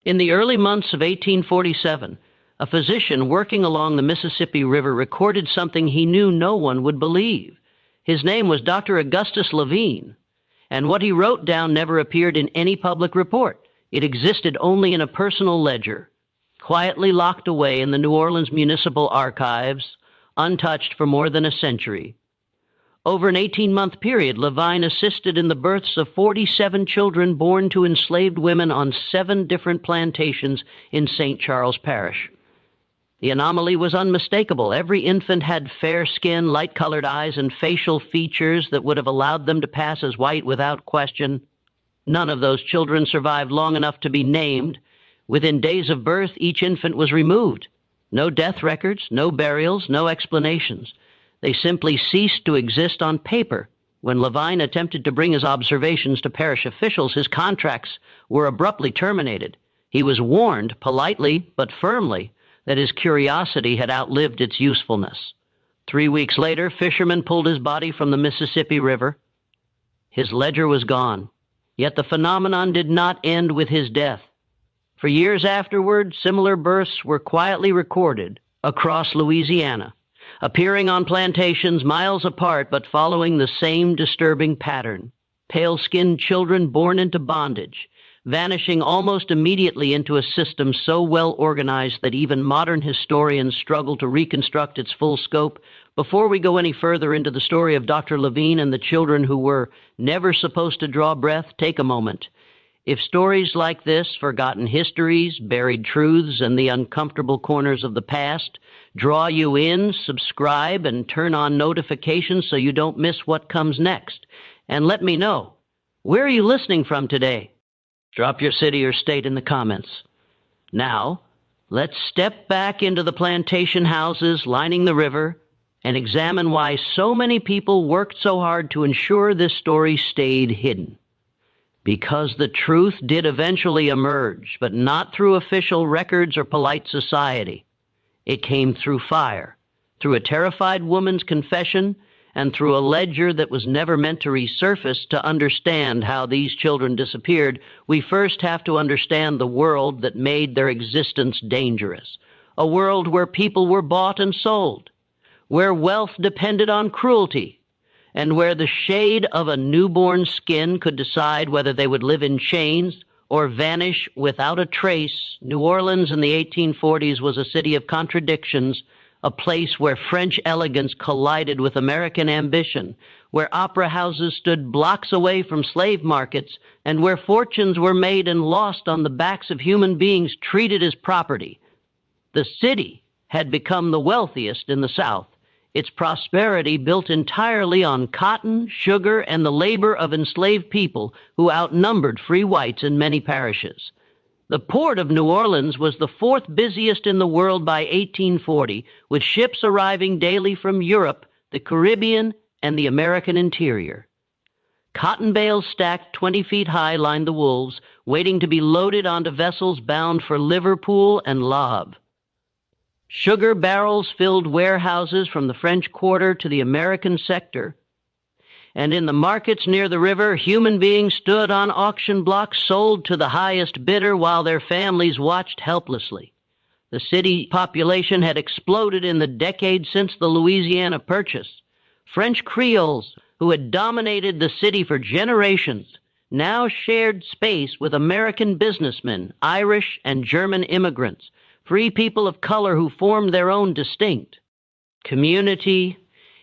In the early months of 1847, a physician working along the Mississippi River recorded something he knew no one would believe. His name was Dr. Augustus Levine, and what he wrote down never appeared in any public report. It existed only in a personal ledger, quietly locked away in the New Orleans Municipal Archives, untouched for more than a century. Over an 18-month period, Levine assisted in the births of 47 children born to enslaved women on 7 different plantations in St. Charles Parish. The anomaly was unmistakable. Every infant had fair skin, light-colored eyes, and facial features that would have allowed them to pass as white without question. None of those children survived long enough to be named. Within days of birth, each infant was removed. No death records, no burials, no explanations. They simply ceased to exist on paper. When Levine attempted to bring his observations to parish officials, his contracts were abruptly terminated. He was warned, politely but firmly, that his curiosity had outlived its usefulness. 3 weeks later, fishermen pulled his body from the Mississippi River. His ledger was gone. Yet the phenomenon did not end with his death. For years afterward, similar births were quietly recorded across Louisiana, appearing on plantations miles apart but following the same disturbing pattern. Pale-skinned children born into bondage, vanishing almost immediately into a system so well organized that even modern historians struggle to reconstruct its full scope. Before we go any further into the story of Dr. Levine and the children who were never supposed to draw breath, take a moment. If stories like this, forgotten histories, buried truths, and the uncomfortable corners of the past draw you in, subscribe, and turn on notifications so you don't miss what comes next. And let me know, where are you listening from today? Drop your city or state in the comments. Now, let's step back into the plantation houses lining the river and examine why so many people worked so hard to ensure this story stayed hidden. Because the truth did eventually emerge, but not through official records or polite society. It came through fire, through a terrified woman's confession, and through a ledger that was never meant to resurface. To understand how these children disappeared, we first have to understand the world that made their existence dangerous. A world where people were bought and sold, where wealth depended on cruelty, and where the shade of a newborn skin could decide whether they would live in chains or vanish without a trace. New Orleans in the 1840s was a city of contradictions, a place where French elegance collided with American ambition, where opera houses stood blocks away from slave markets, and where fortunes were made and lost on the backs of human beings treated as property. The city had become the wealthiest in the South, its prosperity built entirely on cotton, sugar, and the labor of enslaved people who outnumbered free whites in many parishes. The port of New Orleans was the 4th busiest in the world by 1840, with ships arriving daily from Europe, the Caribbean, and the American interior. Cotton bales stacked 20 feet high lined the Wolves, waiting to be loaded onto vessels bound for Liverpool and Le Havre. Sugar barrels filled warehouses from the French Quarter to the American sector, and in the markets near the river, human beings stood on auction blocks sold to the highest bidder while their families watched helplessly. The city population had exploded in the decade since the Louisiana Purchase. French Creoles, who had dominated the city for generations, now shared space with American businessmen, Irish and German immigrants, free people of color who formed their own distinct community,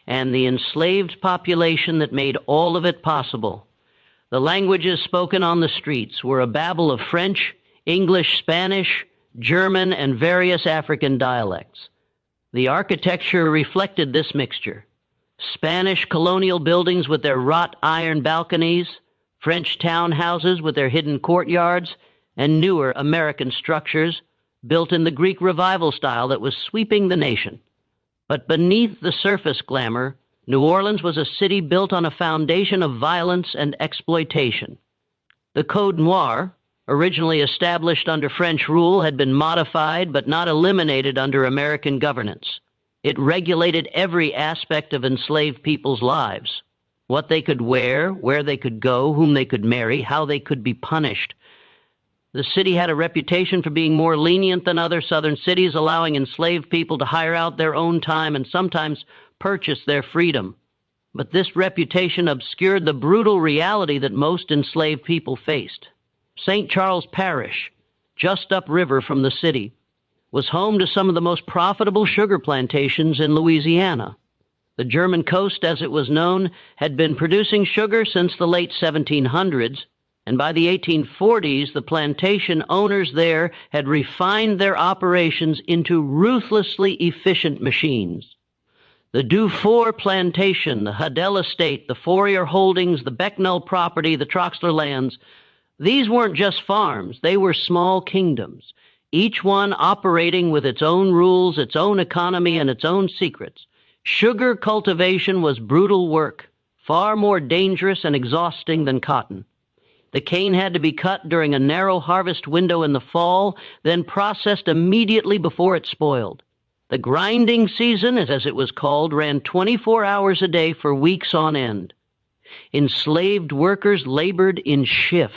and the enslaved population that made all of it possible. The languages spoken on the streets were a babel of French, English, Spanish, German, and various African dialects. The architecture reflected this mixture. Spanish colonial buildings with their wrought iron balconies, French townhouses with their hidden courtyards, and newer American structures built in the Greek Revival style that was sweeping the nation. But beneath the surface glamour, New Orleans was a city built on a foundation of violence and exploitation. The Code Noir, originally established under French rule, had been modified but not eliminated under American governance. It regulated every aspect of enslaved people's lives: what they could wear, where they could go, whom they could marry, how they could be punished. The city had a reputation for being more lenient than other southern cities, allowing enslaved people to hire out their own time and sometimes purchase their freedom. But this reputation obscured the brutal reality that most enslaved people faced. St. Charles Parish, just upriver from the city, was home to some of the most profitable sugar plantations in Louisiana. The German coast, as it was known, had been producing sugar since the late 1700s, and by the 1840s, the plantation owners there had refined their operations into ruthlessly efficient machines. The Dufour plantation, the Huddell estate, the Fourier holdings, the Becknell property, the Troxler lands, these weren't just farms, they were small kingdoms, each one operating with its own rules, its own economy, and its own secrets. Sugar cultivation was brutal work, far more dangerous and exhausting than cotton. The cane had to be cut during a narrow harvest window in the fall, then processed immediately before it spoiled. The grinding season, as it was called, ran 24 hours a day for weeks on end. Enslaved workers labored in shift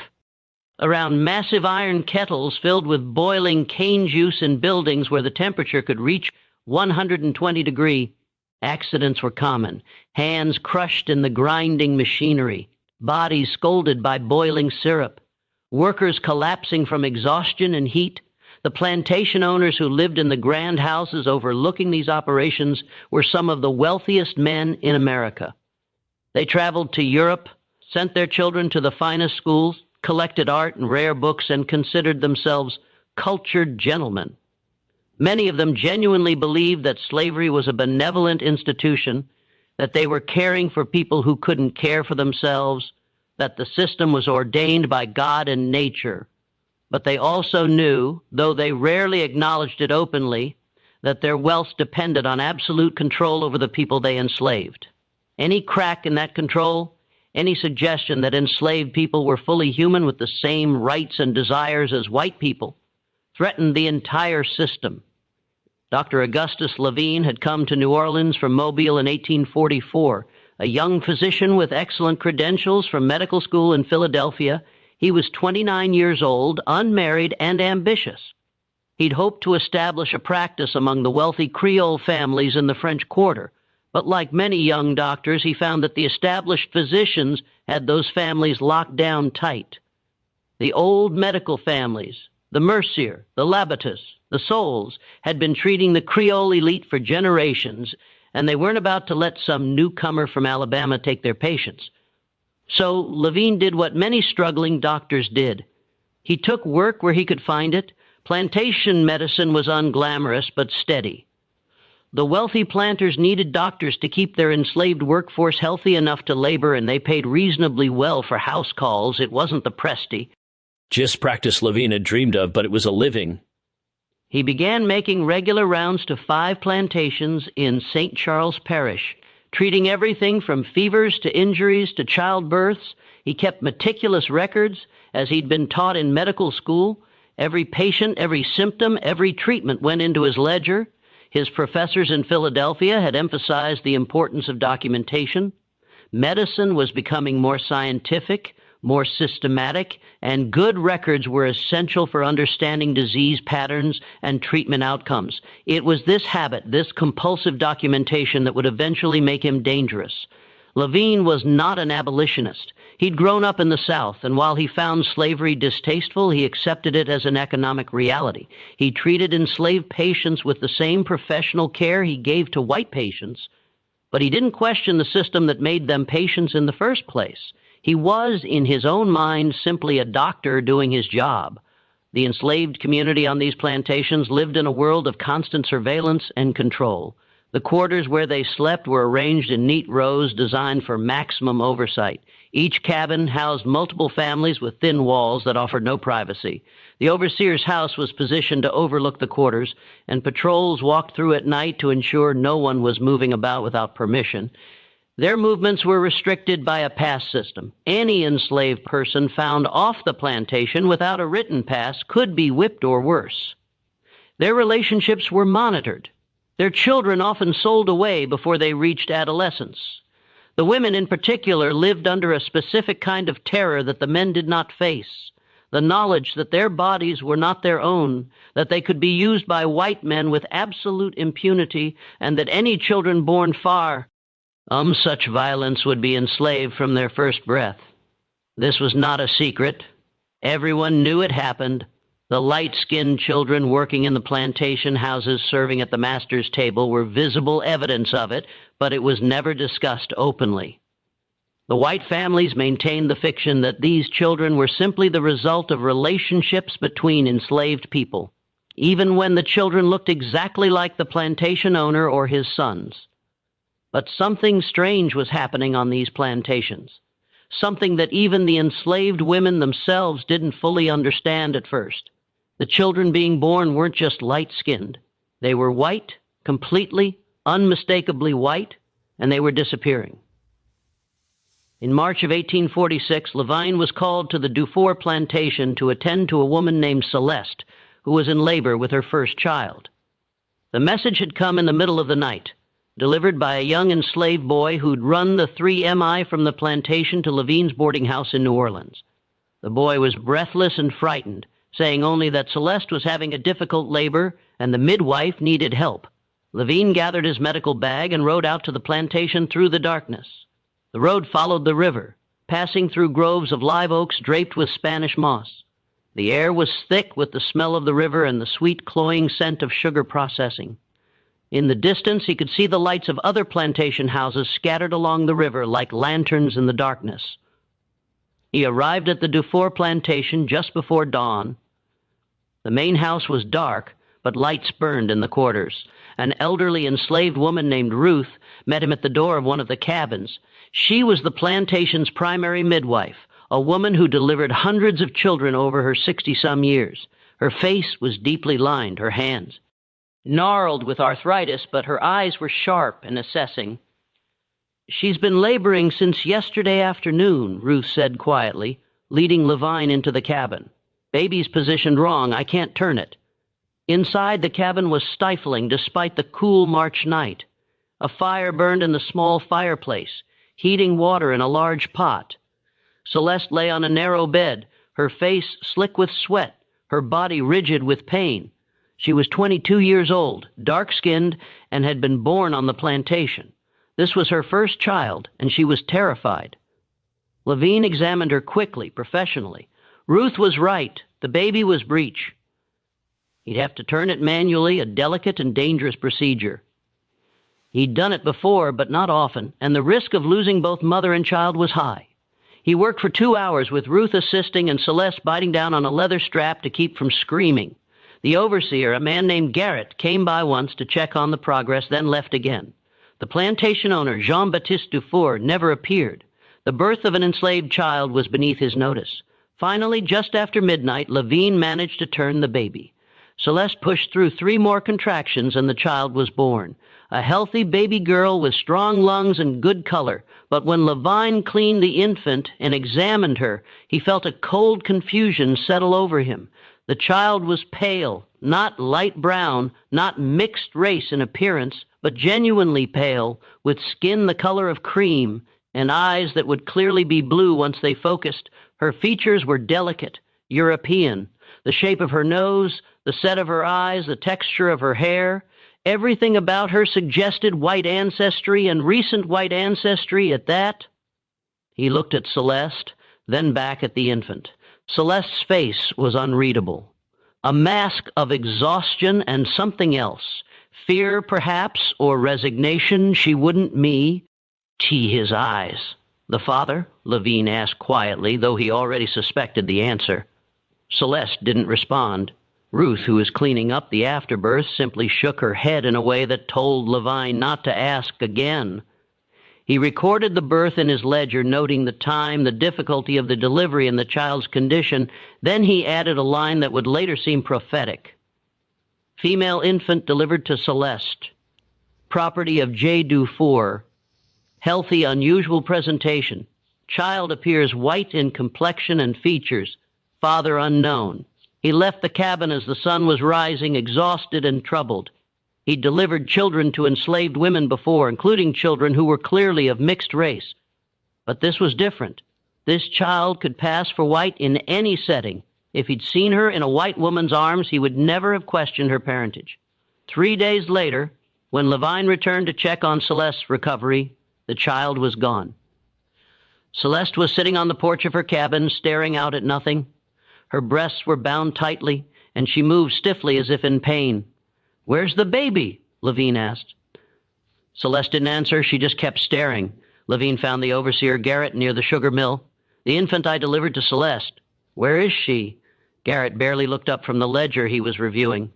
around massive iron kettles filled with boiling cane juice in buildings where the temperature could reach 120 degrees. Accidents were common. Hands crushed in the grinding machinery, bodies scalded by boiling syrup, workers collapsing from exhaustion and heat. The plantation owners who lived in the grand houses overlooking these operations were some of the wealthiest men in America. They traveled to Europe, sent their children to the finest schools, collected art and rare books, and considered themselves cultured gentlemen. Many of them genuinely believed that slavery was a benevolent institution, that they were caring for people who couldn't care for themselves, that the system was ordained by God and nature. But they also knew, though they rarely acknowledged it openly, that their wealth depended on absolute control over the people they enslaved. Any crack in that control, any suggestion that enslaved people were fully human with the same rights and desires as white people, threatened the entire system. Dr. Augustus Levine had come to New Orleans from Mobile in 1844, a young physician with excellent credentials from medical school in Philadelphia. He was 29 years old, unmarried, and ambitious. He'd hoped to establish a practice among the wealthy Creole families in the French Quarter, but like many young doctors, he found that the established physicians had those families locked down tight. The old medical families, the Mercier, the Labatus, the Souls, had been treating the Creole elite for generations, and they weren't about to let some newcomer from Alabama take their patients. So Levine did what many struggling doctors did. He took work where he could find it. Plantation medicine was unglamorous but steady. The wealthy planters needed doctors to keep their enslaved workforce healthy enough to labor, and they paid reasonably well for house calls. It wasn't the Presti. Just practice Levine had dreamed of, but it was a living. He began making regular rounds to 5 plantations in St. Charles Parish, treating everything from fevers to injuries to childbirths. He kept meticulous records, as he'd been taught in medical school. Every patient, every symptom, every treatment went into his ledger. His professors in Philadelphia had emphasized the importance of documentation. Medicine was becoming more scientific, more systematic, and good records were essential for understanding disease patterns and treatment outcomes. It was this habit, this compulsive documentation, that would eventually make him dangerous. Levine was not an abolitionist. He'd grown up in the South, and while he found slavery distasteful, he accepted it as an economic reality. He treated enslaved patients with the same professional care he gave to white patients, but he didn't question the system that made them patients in the first place. He was, in his own mind, simply a doctor doing his job. The enslaved community on these plantations lived in a world of constant surveillance and control. The quarters where they slept were arranged in neat rows designed for maximum oversight. Each cabin housed multiple families with thin walls that offered no privacy. The overseer's house was positioned to overlook the quarters, and patrols walked through at night to ensure no one was moving about without permission. Their movements were restricted by a pass system. Any enslaved person found off the plantation without a written pass could be whipped or worse. Their relationships were monitored. Their children often sold away before they reached adolescence. The women in particular lived under a specific kind of terror that the men did not face. the knowledge that their bodies were not their own, that they could be used by white men with absolute impunity, and that any children born far such violence would be enslaved from their first breath. This was not a secret. Everyone knew it happened. The light-skinned children working in the plantation houses serving at the master's table were visible evidence of it, but it was never discussed openly. The white families maintained the fiction that these children were simply the result of relationships between enslaved people, even when the children looked exactly like the plantation owner or his sons. But something strange was happening on these plantations, something that even the enslaved women themselves didn't fully understand at first. The children being born weren't just light-skinned. They were white, completely, unmistakably white, and they were disappearing. In March of 1846, Levine was called to the Dufour plantation to attend to a woman named Celeste, who was in labor with her first child. The message had come in the middle of the night, delivered by a young enslaved boy who'd run the 3 MI from the plantation to Levine's boarding house in New Orleans. The boy was breathless and frightened, saying only that Celeste was having a difficult labor and the midwife needed help. Levine gathered his medical bag and rode out to the plantation through the darkness. The road followed the river, passing through groves of live oaks draped with Spanish moss. The air was thick with the smell of the river and the sweet, cloying scent of sugar processing. In the distance, he could see the lights of other plantation houses scattered along the river like lanterns in the darkness. He arrived at the Dufour plantation just before dawn. The main house was dark, but lights burned in the quarters. An elderly enslaved woman named Ruth met him at the door of one of the cabins. She was the plantation's primary midwife, a woman who delivered hundreds of children over her 60-some years. Her face was deeply lined, her hands gnarled with arthritis, but her eyes were sharp and assessing. "She's been laboring since yesterday afternoon," Ruth said quietly, leading Levine into the cabin. "Baby's positioned wrong. I can't turn it." Inside, the cabin was stifling despite the cool March night. A fire burned in the small fireplace, heating water in a large pot. Celeste lay on a narrow bed, her face slick with sweat, her body rigid with pain. She was 22 years old, dark-skinned, and had been born on the plantation. This was her first child, and she was terrified. Levine examined her quickly, professionally. Ruth was right. The baby was breech. He'd have to turn it manually, a delicate and dangerous procedure. He'd done it before, but not often, and the risk of losing both mother and child was high. He worked for 2 hours with Ruth assisting and Celeste biting down on a leather strap to keep from screaming. The overseer, a man named Garrett, came by once to check on the progress, then left again. The plantation owner, Jean-Baptiste Dufour, never appeared. The birth of an enslaved child was beneath his notice. Finally, just after midnight, Levine managed to turn the baby. Celeste pushed through 3 more contractions and the child was born. A healthy baby girl with strong lungs and good color. But when Levine cleaned the infant and examined her, he felt a cold confusion settle over him. The child was pale, not light brown, not mixed race in appearance, but genuinely pale, with skin the color of cream and eyes that would clearly be blue once they focused. Her features were delicate, European. The shape of her nose, the set of her eyes, the texture of her hair, everything about her suggested white ancestry, and recent white ancestry at that. He looked at Celeste, then back at the infant. Celeste's face was unreadable. A mask of exhaustion and something else. Fear, perhaps, or resignation. She wouldn't me. His eyes. "The father?" Levine asked quietly, though he already suspected the answer. Celeste didn't respond. Ruth, who was cleaning up the afterbirth, simply shook her head in a way that told Levine not to ask again. He recorded the birth in his ledger, noting the time, the difficulty of the delivery, and the child's condition. Then he added a line that would later seem prophetic. "Female infant delivered to Celeste. Property of J. Dufour. Healthy, unusual presentation. Child appears white in complexion and features. Father unknown. He left the cabin as the sun was rising, exhausted and troubled. He delivered children to enslaved women before, including children who were clearly of mixed race. But this was different. This child could pass for white in any setting, If he'd seen her in a white woman's arms, he would never have questioned her parentage. 3 days later, when Levine returned to check on Celeste's recovery, the child was gone. Celeste was sitting on the porch of her cabin, staring out at nothing. Her breasts were bound tightly, and she moved stiffly as if in pain. "Where's the baby?" Levine asked. Celeste didn't answer. She just kept staring. Levine found the overseer, Garrett, near the sugar mill. "The infant I delivered to Celeste." "Where is she?" Garrett barely looked up from the ledger he was reviewing.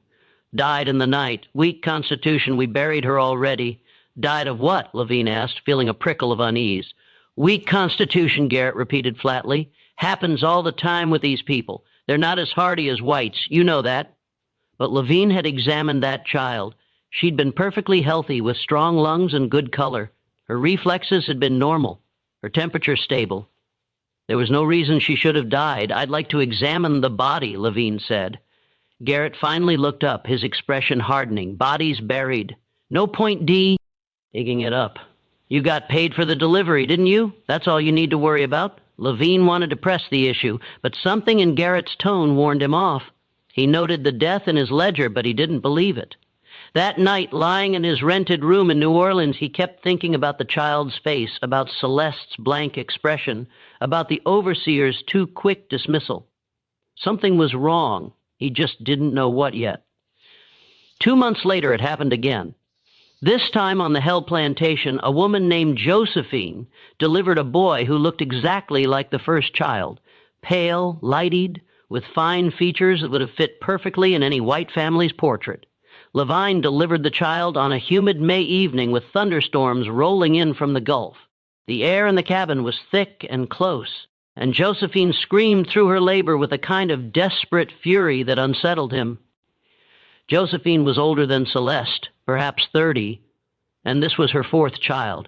"Died in the night. Weak constitution. We buried her already." "Died of what?" Levine asked, feeling a prickle of unease. "Weak constitution," Garrett repeated flatly. "Happens all the time with these people. They're not as hardy as whites. You know that." But Levine had examined that child. She'd been perfectly healthy, with strong lungs and good color. Her reflexes had been normal. Her temperature stable. There was no reason she should have died. "I'd like to examine the body," Levine said. Garrett finally looked up, his expression hardening. "Body's buried. No point D." Digging it up. "You got paid for the delivery, didn't you? That's all you need to worry about." Levine wanted to press the issue, but something in Garrett's tone warned him off. He noted the death in his ledger, but he didn't believe it. That night, lying in his rented room in New Orleans, he kept thinking about the child's face, about Celeste's blank expression, about the overseer's too quick dismissal. Something was wrong. He just didn't know what yet. 2 months later, it happened again. This time on the Hell Plantation, a woman named Josephine delivered a boy who looked exactly like the first child, pale, light-eyed, with fine features that would have fit perfectly in any white family's portrait. Levine delivered the child on a humid May evening with thunderstorms rolling in from the Gulf. The air in the cabin was thick and close, and Josephine screamed through her labor with a kind of desperate fury that unsettled him. Josephine was older than Celeste, perhaps 30, and this was her 4th child.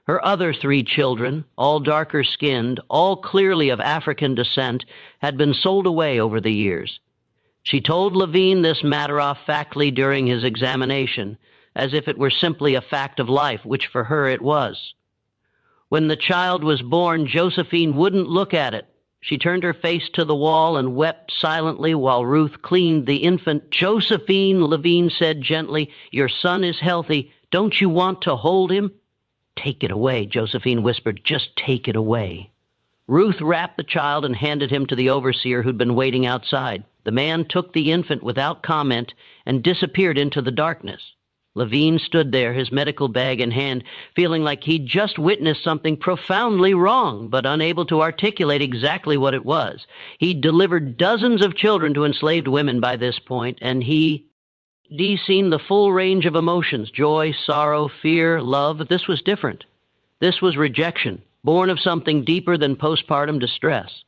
Her other 3 children, all darker skinned, all clearly of African descent, had been sold away over the years. She told Levine this matter-of-factly during his examination, as if it were simply a fact of life, which for her it was. When the child was born, Josephine wouldn't look at it. She turned her face to the wall and wept silently while Ruth cleaned the infant. "Josephine," Levine said gently, "your son is healthy. Don't you want to hold him?" "Take it away," Josephine whispered. "Just take it away." Ruth wrapped the child and handed him to the overseer who'd been waiting outside. The man took the infant without comment and disappeared into the darkness. Levine stood there, his medical bag in hand, feeling like he'd just witnessed something profoundly wrong, but unable to articulate exactly what it was. He'd delivered dozens of children to enslaved women by this point, and he'd seen the full range of emotions: joy, sorrow, fear, love. This was different. This was rejection, born of something deeper than postpartum distress.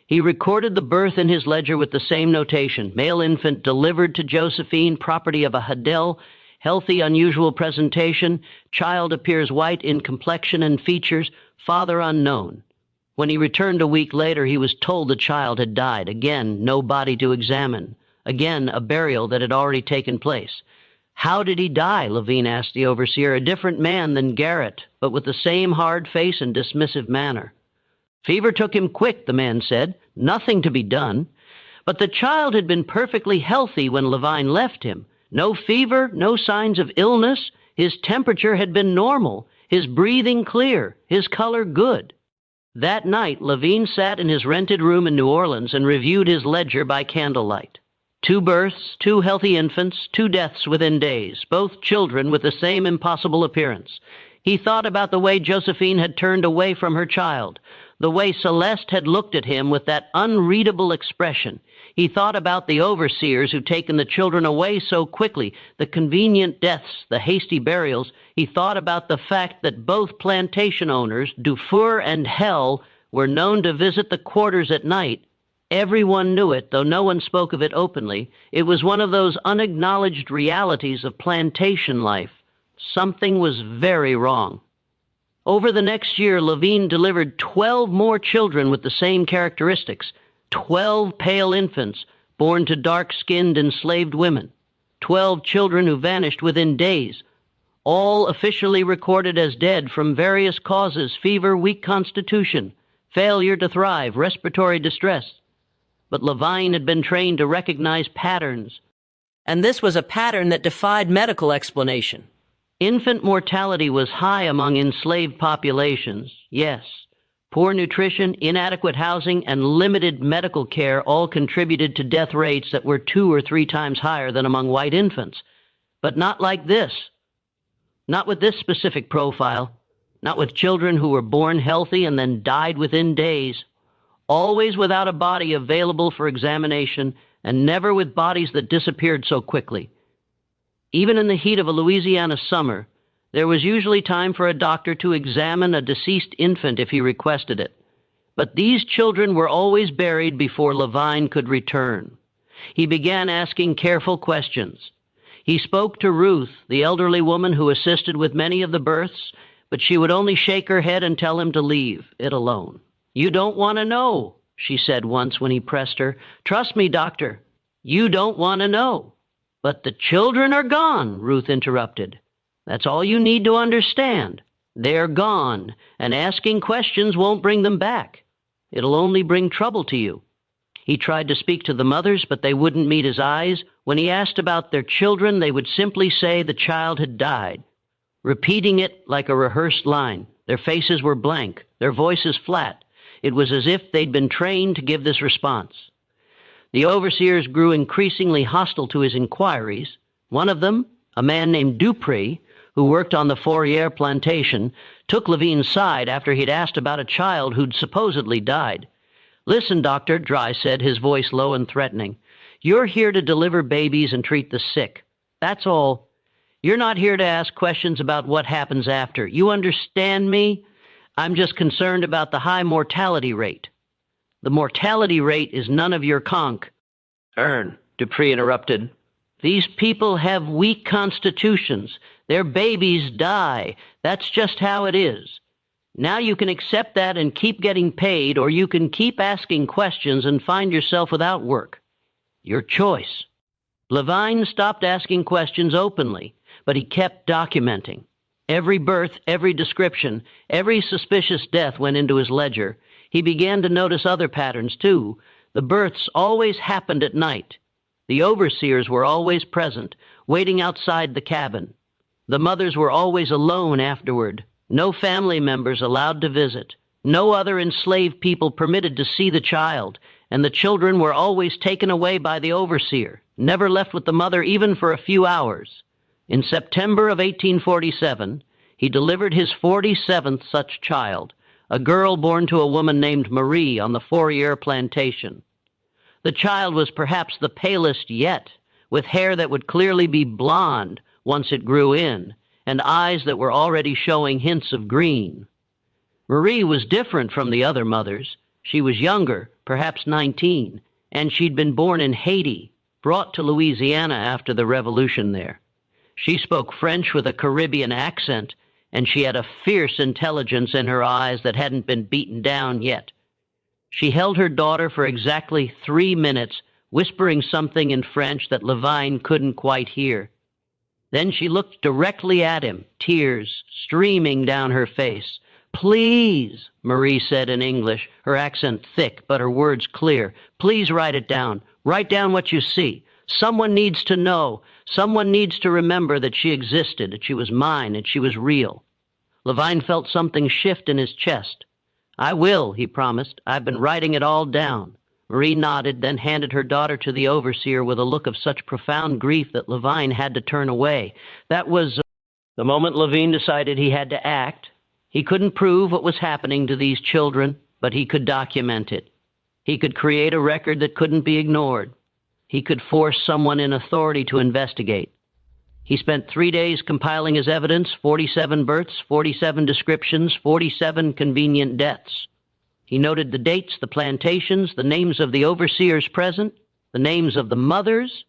He recorded the birth in his ledger with the same notation: male infant delivered to Josephine, property of a Hadel, healthy, unusual presentation, child appears white in complexion and features, father unknown. When he returned a week later, he was told the child had died. Again, no body to examine. Again, a burial that had already taken place. "How did he die?" Levine asked the overseer, a different man than Garrett, but with the same hard face and dismissive manner. "Fever took him quick," the man said. "Nothing to be done." But the child had been perfectly healthy when Levine left him. No fever, no signs of illness. His temperature had been normal, his breathing clear, his color good. That night, Levine sat in his rented room in New Orleans and reviewed his ledger by candlelight. 2 births, 2 healthy infants, 2 deaths within days, both children with the same impossible appearance. He thought about the way Josephine had turned away from her child, the way Celeste had looked at him with that unreadable expression. He thought about the overseers who'd taken the children away so quickly, the convenient deaths, the hasty burials. He thought about the fact that both plantation owners, Dufour and Hell, were known to visit the quarters at night. Everyone knew it, though no one spoke of it openly. It was one of those unacknowledged realities of plantation life. Something was very wrong. Over the next year, Levine delivered 12 more children with the same characteristics. 12 pale infants born to dark-skinned enslaved women. 12 children who vanished within days. All officially recorded as dead from various causes: fever, weak constitution, failure to thrive, respiratory distress. but Levine had been trained to recognize patterns. And this was a pattern that defied medical explanation. Infant mortality was high among enslaved populations, yes. Poor nutrition, inadequate housing, and limited medical care all contributed to death rates that were 2 or 3 times higher than among white infants. But not like this. Not with this specific profile. Not with children who were born healthy and then died within days. Always without a body available for examination, and never with bodies that disappeared so quickly. Even in the heat of a Louisiana summer, there was usually time for a doctor to examine a deceased infant if he requested it. But these children were always buried before Levine could return. He began asking careful questions. He spoke to Ruth, the elderly woman who assisted with many of the births, but she would only shake her head and tell him to leave it alone. "You don't want to know," she said once when he pressed her. "Trust me, doctor, you don't want to know." "But the children are gone," Ruth interrupted. "That's all you need to understand. They're gone, and asking questions won't bring them back. It'll only bring trouble to you." He tried to speak to the mothers, but they wouldn't meet his eyes. When he asked about their children, they would simply say the child had died, repeating it like a rehearsed line. Their faces were blank, their voices flat. It was as if they'd been trained to give this response. The overseers grew increasingly hostile to his inquiries. One of them, a man named Dupree, who worked on the Fourier plantation, took Levine's side after he'd asked about a child who'd supposedly died. "Listen, doctor," Dry said, his voice low and threatening. "You're here to deliver babies and treat the sick. That's all. You're not here to ask questions about what happens after. You understand me? I'm just concerned about the high mortality rate." "The mortality rate is none of your conk." Dupree interrupted. "These people have weak constitutions. Their babies die. That's just how it is. Now you can accept that and keep getting paid, or you can keep asking questions and find yourself without work. Your choice." Levine stopped asking questions openly, but he kept documenting. Every birth, every description, every suspicious death went into his ledger. He began to notice other patterns, too. The births always happened at night. The overseers were always present, waiting outside the cabin. The mothers were always alone afterward. No family members allowed to visit. No other enslaved people permitted to see the child, and the children were always taken away by the overseer, never left with the mother even for a few hours. In September of 1847, he delivered his 47th such child, a girl born to a woman named Marie on the Fourier plantation. The child was perhaps the palest yet, with hair that would clearly be blonde once it grew in, and eyes that were already showing hints of green. Marie was different from the other mothers. She was younger, perhaps 19, and she'd been born in Haiti, brought to Louisiana after the revolution there. She spoke French with a Caribbean accent, and she had a fierce intelligence in her eyes that hadn't been beaten down yet. She held her daughter for exactly 3 minutes, whispering something in French that Levine couldn't quite hear. Then she looked directly at him, tears streaming down her face. "Please," Marie said in English, her accent thick but her words clear. "Please write it down. Write down what you see. Someone needs to know. Someone needs to remember that she existed, that she was mine, and she was real." Levine felt something shift in his chest. "I will," he promised. "I've been writing it all down." Marie nodded, then handed her daughter to the overseer with a look of such profound grief that Levine had to turn away. That was the moment Levine decided he had to act. He couldn't prove what was happening to these children, but he could document it. He could create a record that couldn't be ignored. He could force someone in authority to investigate. He spent 3 days compiling his evidence, 47 births, 47 descriptions, 47 convenient deaths. He noted the dates, the plantations, the names of the overseers present, the names of the mothers.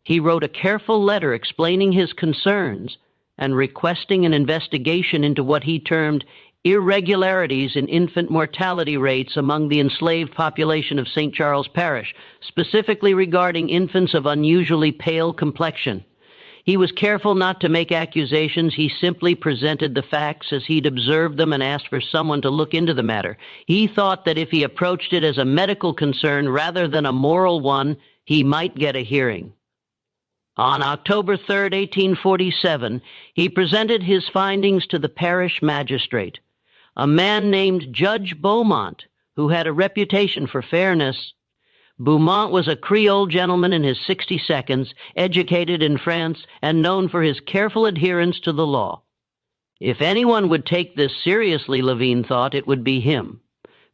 He wrote a careful letter explaining his concerns and requesting an investigation into what he termed irregularities in infant mortality rates among the enslaved population of St. Charles Parish, specifically regarding infants of unusually pale complexion. He was careful not to make accusations. He simply presented the facts as he'd observed them and asked for someone to look into the matter. He thought that if he approached it as a medical concern rather than a moral one, he might get a hearing. On October 3rd, 1847, he presented his findings to the parish magistrate, a man named Judge Beaumont, who had a reputation for fairness. Beaumont was a Creole gentleman in his 60s, educated in France, and known for his careful adherence to the law. If anyone would take this seriously, Levine thought, it would be him.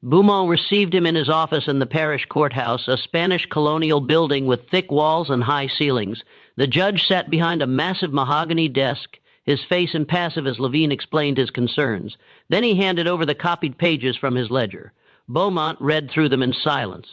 Beaumont received him in his office in the parish courthouse, a Spanish colonial building with thick walls and high ceilings. The judge sat behind a massive mahogany desk, his face impassive as Levine explained his concerns. Then he handed over the copied pages from his ledger. Beaumont read through them in silence.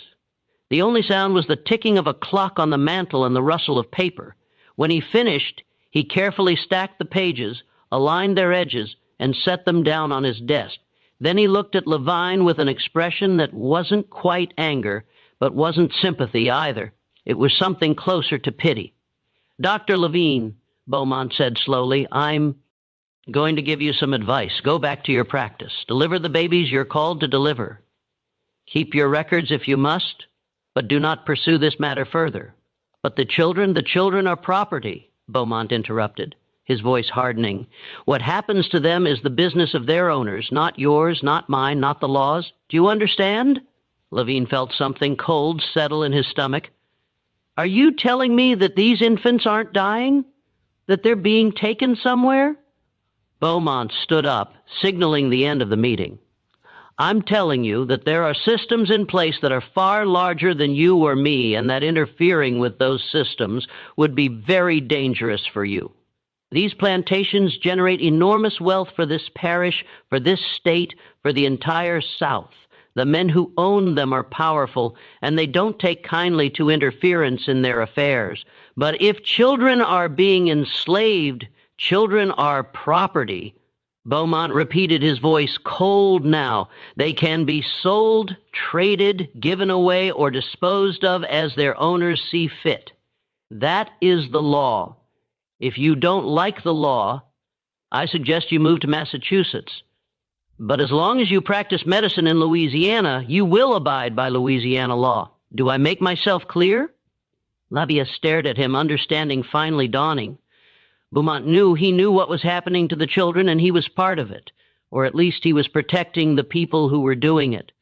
The only sound was the ticking of a clock on the mantel and the rustle of paper. When he finished, he carefully stacked the pages, aligned their edges, and set them down on his desk. Then he looked at Levine with an expression that wasn't quite anger, but wasn't sympathy either. It was something closer to pity. "Dr. Levine," Beaumont said slowly, "I'm going to give you some advice. Go back to your practice. Deliver the babies you're called to deliver. Keep your records if you must, but do not pursue this matter further." "But the children are property," Beaumont interrupted, his voice hardening. "What happens to them is the business of their owners, not yours, not mine, not the law's. Do you understand?" Levine felt something cold settle in his stomach. "Are you telling me that these infants aren't dying? That they're being taken somewhere?" Beaumont stood up, signaling the end of the meeting. "I'm telling you that there are systems in place that are far larger than you or me, and that interfering with those systems would be very dangerous for you. These plantations generate enormous wealth for this parish, for this state, for the entire South. The men who own them are powerful, and they don't take kindly to interference in their affairs. But if children are being enslaved, children are property." Beaumont repeated, his voice cold now. "They can be sold, traded, given away, or disposed of as their owners see fit. That is the law. If you don't like the law, I suggest you move to Massachusetts. But as long as you practice medicine in Louisiana, you will abide by Louisiana law. Do I make myself clear?" Labia stared at him, understanding finally dawning. Beaumont knew what was happening to the children, and he was part of it, or at least he was protecting the people who were doing it.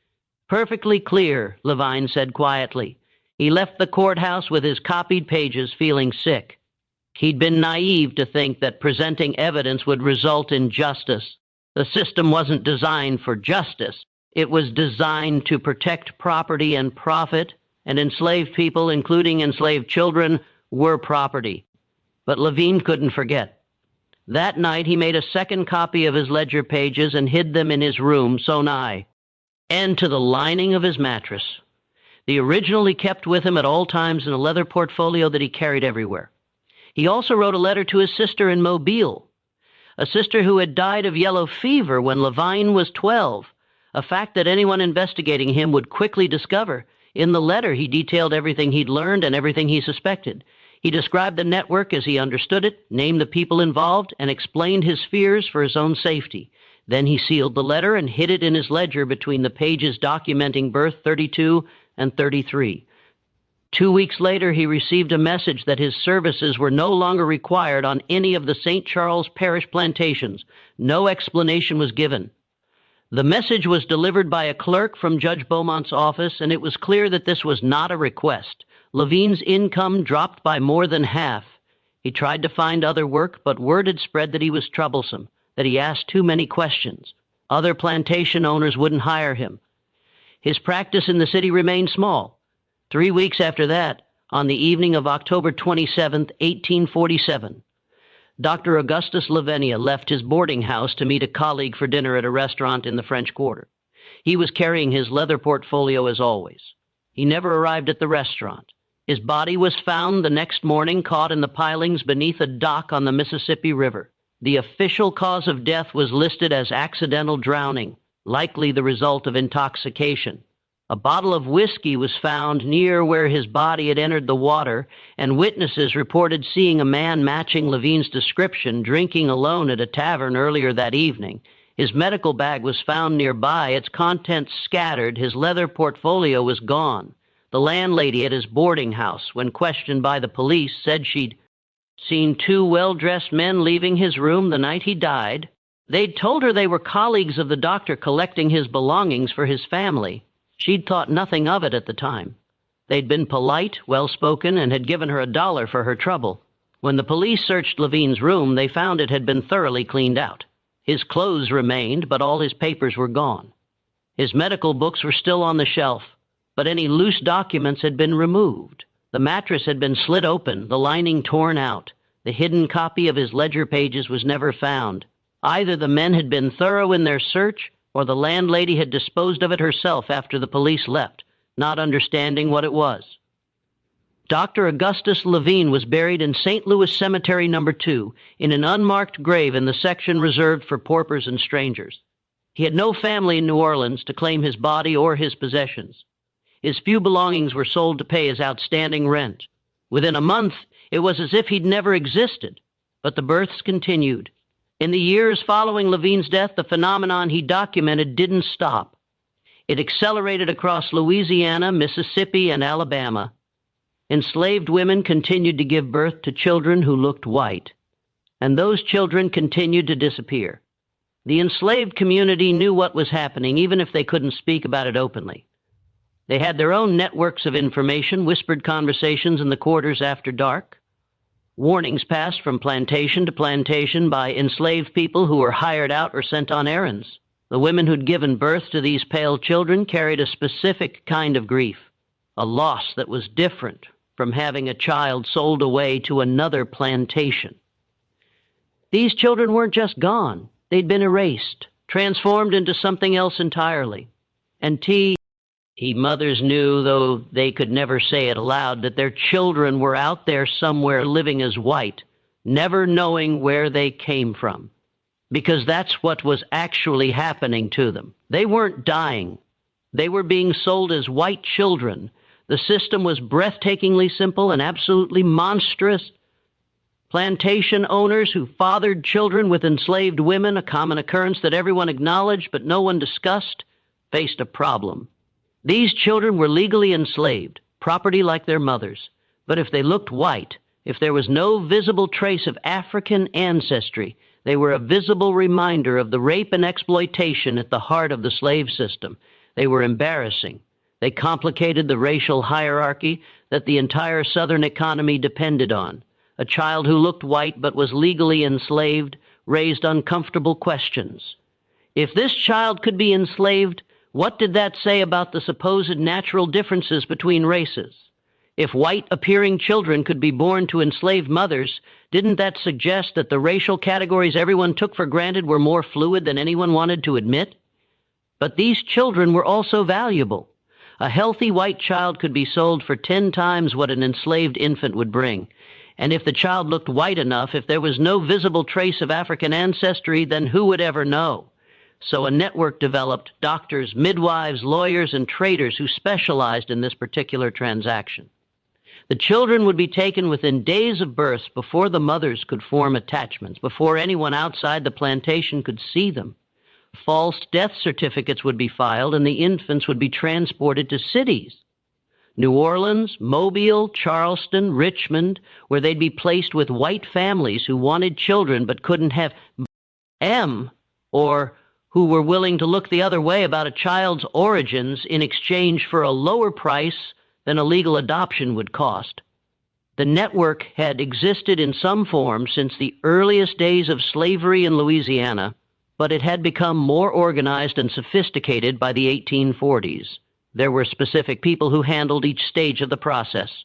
"Perfectly clear," Levine said quietly. He left the courthouse with his copied pages, feeling sick. He'd been naive to think that presenting evidence would result in justice. The system wasn't designed for justice. It was designed to protect property and profit, and enslaved people, including enslaved children, were property. But Levine couldn't forget. That night he made a second copy of his ledger pages and hid them in his room, so nigh, and to the lining of his mattress. The original he kept with him at all times in a leather portfolio that he carried everywhere. He also wrote a letter to his sister in Mobile, a sister who had died of yellow fever when Levine was 12, a fact that anyone investigating him would quickly discover. In the letter, he detailed everything he'd learned and everything he suspected. He described the network as he understood it, named the people involved, and explained his fears for his own safety. Then he sealed the letter and hid it in his ledger between the pages documenting birth 32 and 33. 2 weeks later, he received a message that his services were no longer required on any of the St. Charles Parish plantations. No explanation was given. The message was delivered by a clerk from Judge Beaumont's office, and it was clear that this was not a request. Levine's income dropped by more than half. He tried to find other work, but word had spread that he was troublesome, that he asked too many questions. Other plantation owners wouldn't hire him. His practice in the city remained small. 3 weeks after that, on the evening of October 27, 1847, Dr. Augustus Lavinia left his boarding house to meet a colleague for dinner at a restaurant in the French Quarter. He was carrying his leather portfolio as always. He never arrived at the restaurant. His body was found the next morning, caught in the pilings beneath a dock on the Mississippi River. The official cause of death was listed as accidental drowning, likely the result of intoxication. A bottle of whiskey was found near where his body had entered the water, and witnesses reported seeing a man matching Levine's description drinking alone at a tavern earlier that evening. His medical bag was found nearby, its contents scattered, his leather portfolio was gone. The landlady at his boarding house, when questioned by the police, said she'd seen two well-dressed men leaving his room the night he died. They'd told her they were colleagues of the doctor collecting his belongings for his family. She'd thought nothing of it at the time. They'd been polite, well-spoken, and had given her $1 for her trouble. When the police searched Levine's room, they found it had been thoroughly cleaned out. His clothes remained, but all his papers were gone. His medical books were still on the shelf, but any loose documents had been removed. The mattress had been slit open, the lining torn out. The hidden copy of his ledger pages was never found. Either the men had been thorough in their search, or the landlady had disposed of it herself after the police left, not understanding what it was. Dr. Augustus Levine was buried in St. Louis Cemetery No. 2 in an unmarked grave in the section reserved for paupers and strangers. He had no family in New Orleans to claim his body or his possessions. His few belongings were sold to pay his outstanding rent. Within a month, it was as if he'd never existed, but the births continued. In the years following Levine's death, the phenomenon he documented didn't stop. It accelerated across Louisiana, Mississippi, and Alabama. Enslaved women continued to give birth to children who looked white, and those children continued to disappear. The enslaved community knew what was happening, even if they couldn't speak about it openly. They had their own networks of information, whispered conversations in the quarters after dark. Warnings passed from plantation to plantation by enslaved people who were hired out or sent on errands. The women who'd given birth to these pale children carried a specific kind of grief, a loss that was different from having a child sold away to another plantation. These children weren't just gone. They'd been erased, transformed into something else entirely. And mothers knew, though they could never say it aloud, that their children were out there somewhere living as white, never knowing where they came from, because that's what was actually happening to them. They weren't dying. They were being sold as white children. The system was breathtakingly simple and absolutely monstrous. Plantation owners who fathered children with enslaved women, a common occurrence that everyone acknowledged but no one discussed, faced a problem. These children were legally enslaved, property like their mothers. But if they looked white, if there was no visible trace of African ancestry, they were a visible reminder of the rape and exploitation at the heart of the slave system. They were embarrassing. They complicated the racial hierarchy that the entire Southern economy depended on. A child who looked white but was legally enslaved raised uncomfortable questions. If this child could be enslaved, what did that say about the supposed natural differences between races? If white-appearing children could be born to enslaved mothers, didn't that suggest that the racial categories everyone took for granted were more fluid than anyone wanted to admit? But these children were also valuable. A healthy white child could be sold for 10 times what an enslaved infant would bring. And if the child looked white enough, if there was no visible trace of African ancestry, then who would ever know? So a network developed, doctors, midwives, lawyers, and traders who specialized in this particular transaction. The children would be taken within days of birth before the mothers could form attachments, before anyone outside the plantation could see them. False death certificates would be filed, and the infants would be transported to cities. New Orleans, Mobile, Charleston, Richmond, where they'd be placed with white families who wanted children but couldn't have or who were willing to look the other way about a child's origins in exchange for a lower price than a legal adoption would cost. The network had existed in some form since the earliest days of slavery in Louisiana, but it had become more organized and sophisticated by the 1840s. There were specific people who handled each stage of the process.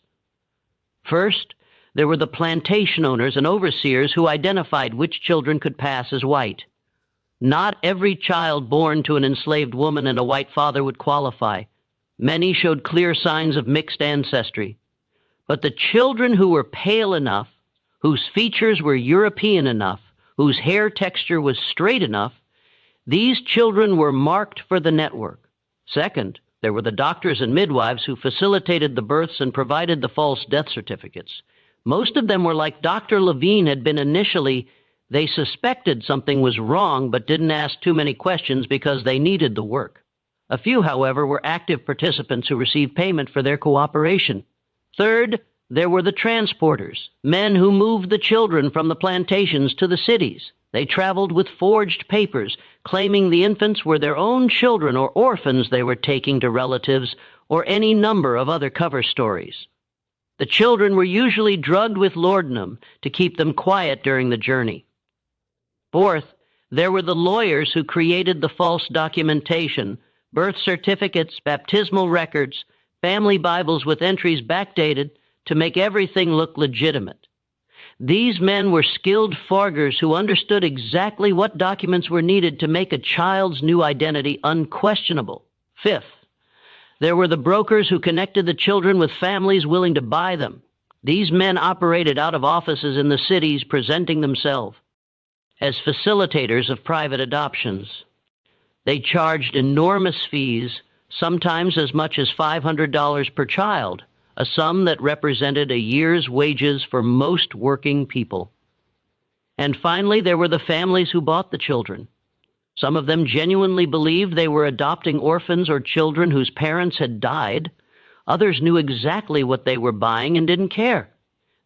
First, there were the plantation owners and overseers who identified which children could pass as white. Not every child born to an enslaved woman and a white father would qualify. Many showed clear signs of mixed ancestry. But the children who were pale enough, whose features were European enough, whose hair texture was straight enough, these children were marked for the network. Second, There were the doctors and midwives who facilitated the births and provided the false death certificates. Most of them were like Dr. Levine had been initially. They suspected something was wrong but didn't ask too many questions because they needed the work. A few, however, were active participants who received payment for their cooperation. Third, there were the transporters, men who moved the children from the plantations to the cities. They traveled with forged papers, claiming the infants were their own children or orphans they were taking to relatives, or any number of other cover stories. The children were usually drugged with laudanum to keep them quiet during the journey. Fourth, there were the lawyers who created the false documentation, birth certificates, baptismal records, family Bibles with entries backdated to make everything look legitimate. These men were skilled forgers who understood exactly what documents were needed to make a child's new identity unquestionable. Fifth, there were the brokers who connected the children with families willing to buy them. These men operated out of offices in the cities, presenting themselves as facilitators of private adoptions. They charged enormous fees, sometimes as much as $500 per child, a sum that represented a year's wages for most working people. And finally, there were the families who bought the children. Some of them genuinely believed they were adopting orphans or children whose parents had died. Others knew exactly what they were buying and didn't care.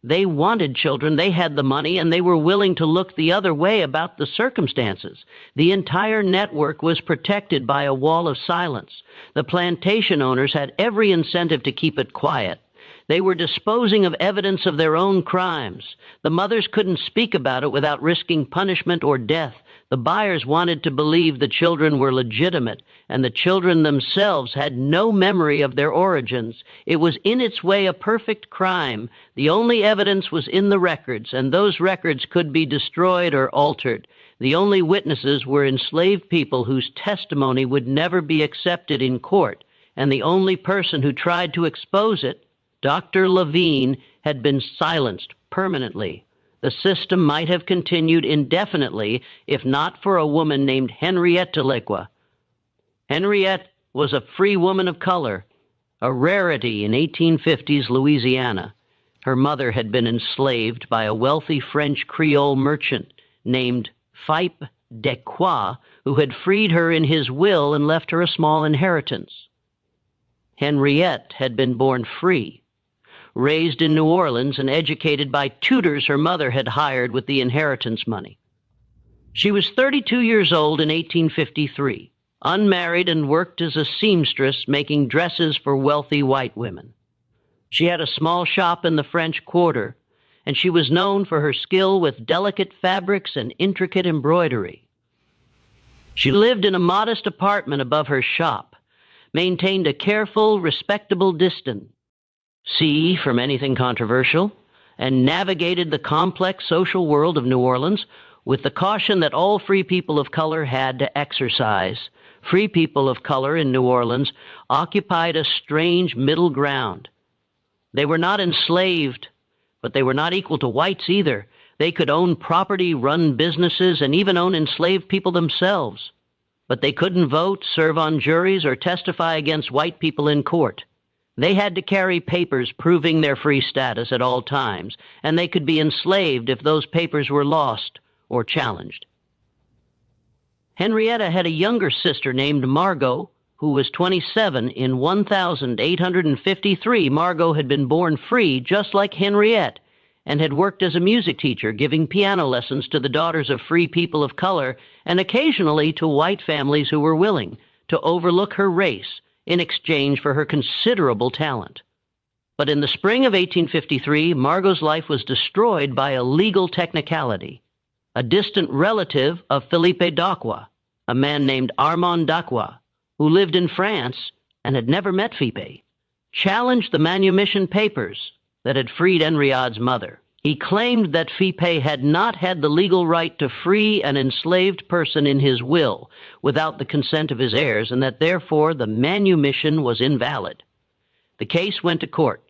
They wanted children, they had the money, and they were willing to look the other way about the circumstances. The entire network was protected by a wall of silence. The plantation owners had every incentive to keep it quiet. They were disposing of evidence of their own crimes. The mothers couldn't speak about it without risking punishment or death. The buyers wanted to believe the children were legitimate, and the children themselves had no memory of their origins. It was in its way a perfect crime. The only evidence was in the records, and those records could be destroyed or altered. The only witnesses were enslaved people whose testimony would never be accepted in court, and the only person who tried to expose it, Dr. Levine, had been silenced permanently. The system might have continued indefinitely if not for a woman named Henriette Delacroix. Henriette was a free woman of color, a rarity in 1850s Louisiana. Her mother had been enslaved by a wealthy French Creole merchant named Philippe Descroix, who had freed her in his will and left her a small inheritance. Henriette had been born free, raised in New Orleans and educated by tutors her mother had hired with the inheritance money. She was 32 years old in 1853, unmarried, and worked as a seamstress making dresses for wealthy white women. She had a small shop in the French Quarter, and she was known for her skill with delicate fabrics and intricate embroidery. She lived in a modest apartment above her shop, maintained a careful, respectable distance from anything controversial, and navigated the complex social world of New Orleans with the caution that all free people of color had to exercise. Free people of color in New Orleans occupied a strange middle ground. They were not enslaved, but they were not equal to whites either. They could own property, run businesses, and even own enslaved people themselves. But they couldn't vote, serve on juries, or testify against white people in court. They had to carry papers proving their free status at all times, and they could be enslaved if those papers were lost or challenged. Henrietta had a younger sister named Margot, who was 27 in 1853. Margot had been born free, just like Henriette, and had worked as a music teacher, giving piano lessons to the daughters of free people of color, and occasionally to white families who were willing to overlook her race in exchange for her considerable talent. But in the spring of 1853, Margot's life was destroyed by a legal technicality. A distant relative of Philippe Descroix, a man named Armand Descroix, who lived in France and had never met Philippe, challenged the manumission papers that had freed Henriette's mother. He claimed that Philippe had not had the legal right to free an enslaved person in his will without the consent of his heirs, and that therefore the manumission was invalid. The case went to court.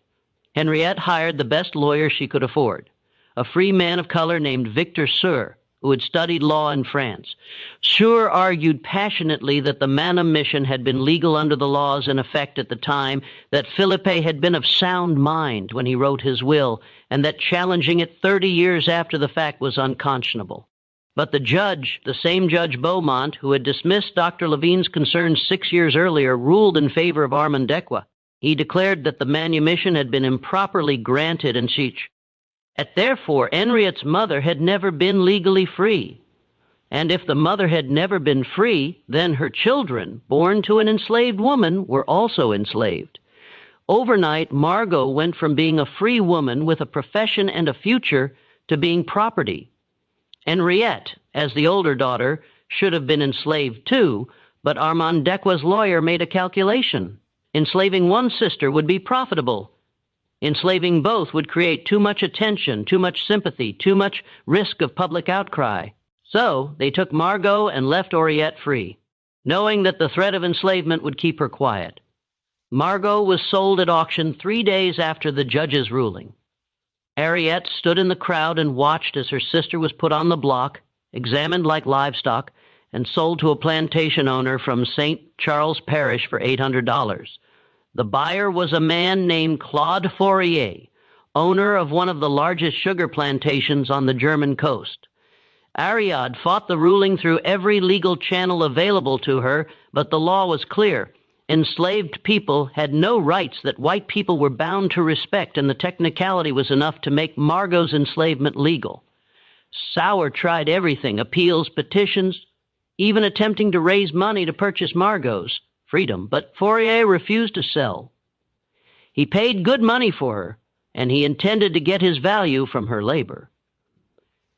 Henriette hired the best lawyer she could afford, a free man of color named Victor Sur. who had studied law in France. Sure argued passionately that the manumission had been legal under the laws in effect at the time, that Philippe had been of sound mind when he wrote his will, and that challenging it 30 years after the fact was unconscionable. But the judge, the same Judge Beaumont, who had dismissed Dr. Levine's concerns 6 years earlier, ruled in favor of Armandecqua. He declared that the manumission had been improperly granted, and therefore Henriette's mother had never been legally free. And if the mother had never been free, then her children, born to an enslaved woman, were also enslaved. Overnight, Margot went from being a free woman with a profession and a future to being property. Henriette, as the older daughter, should have been enslaved too, but Armandecqua's lawyer made a calculation. Enslaving one sister would be profitable. Enslaving both would create too much attention, too much sympathy, too much risk of public outcry. So they took Margot and left Henriette free, knowing that the threat of enslavement would keep her quiet. Margot was sold at auction 3 days after the judge's ruling. Henriette stood in the crowd and watched as her sister was put on the block, examined like livestock, and sold to a plantation owner from St. Charles Parish for $800. The buyer was a man named Claude Fourier, owner of one of the largest sugar plantations on the German coast. Ariad fought the ruling through every legal channel available to her, but the law was clear. Enslaved people had no rights that white people were bound to respect, and the technicality was enough to make Margot's enslavement legal. Sauer tried everything, appeals, petitions, even attempting to raise money to purchase Margot's freedom, but Fourier refused to sell. He paid good money for her, and he intended to get his value from her labor.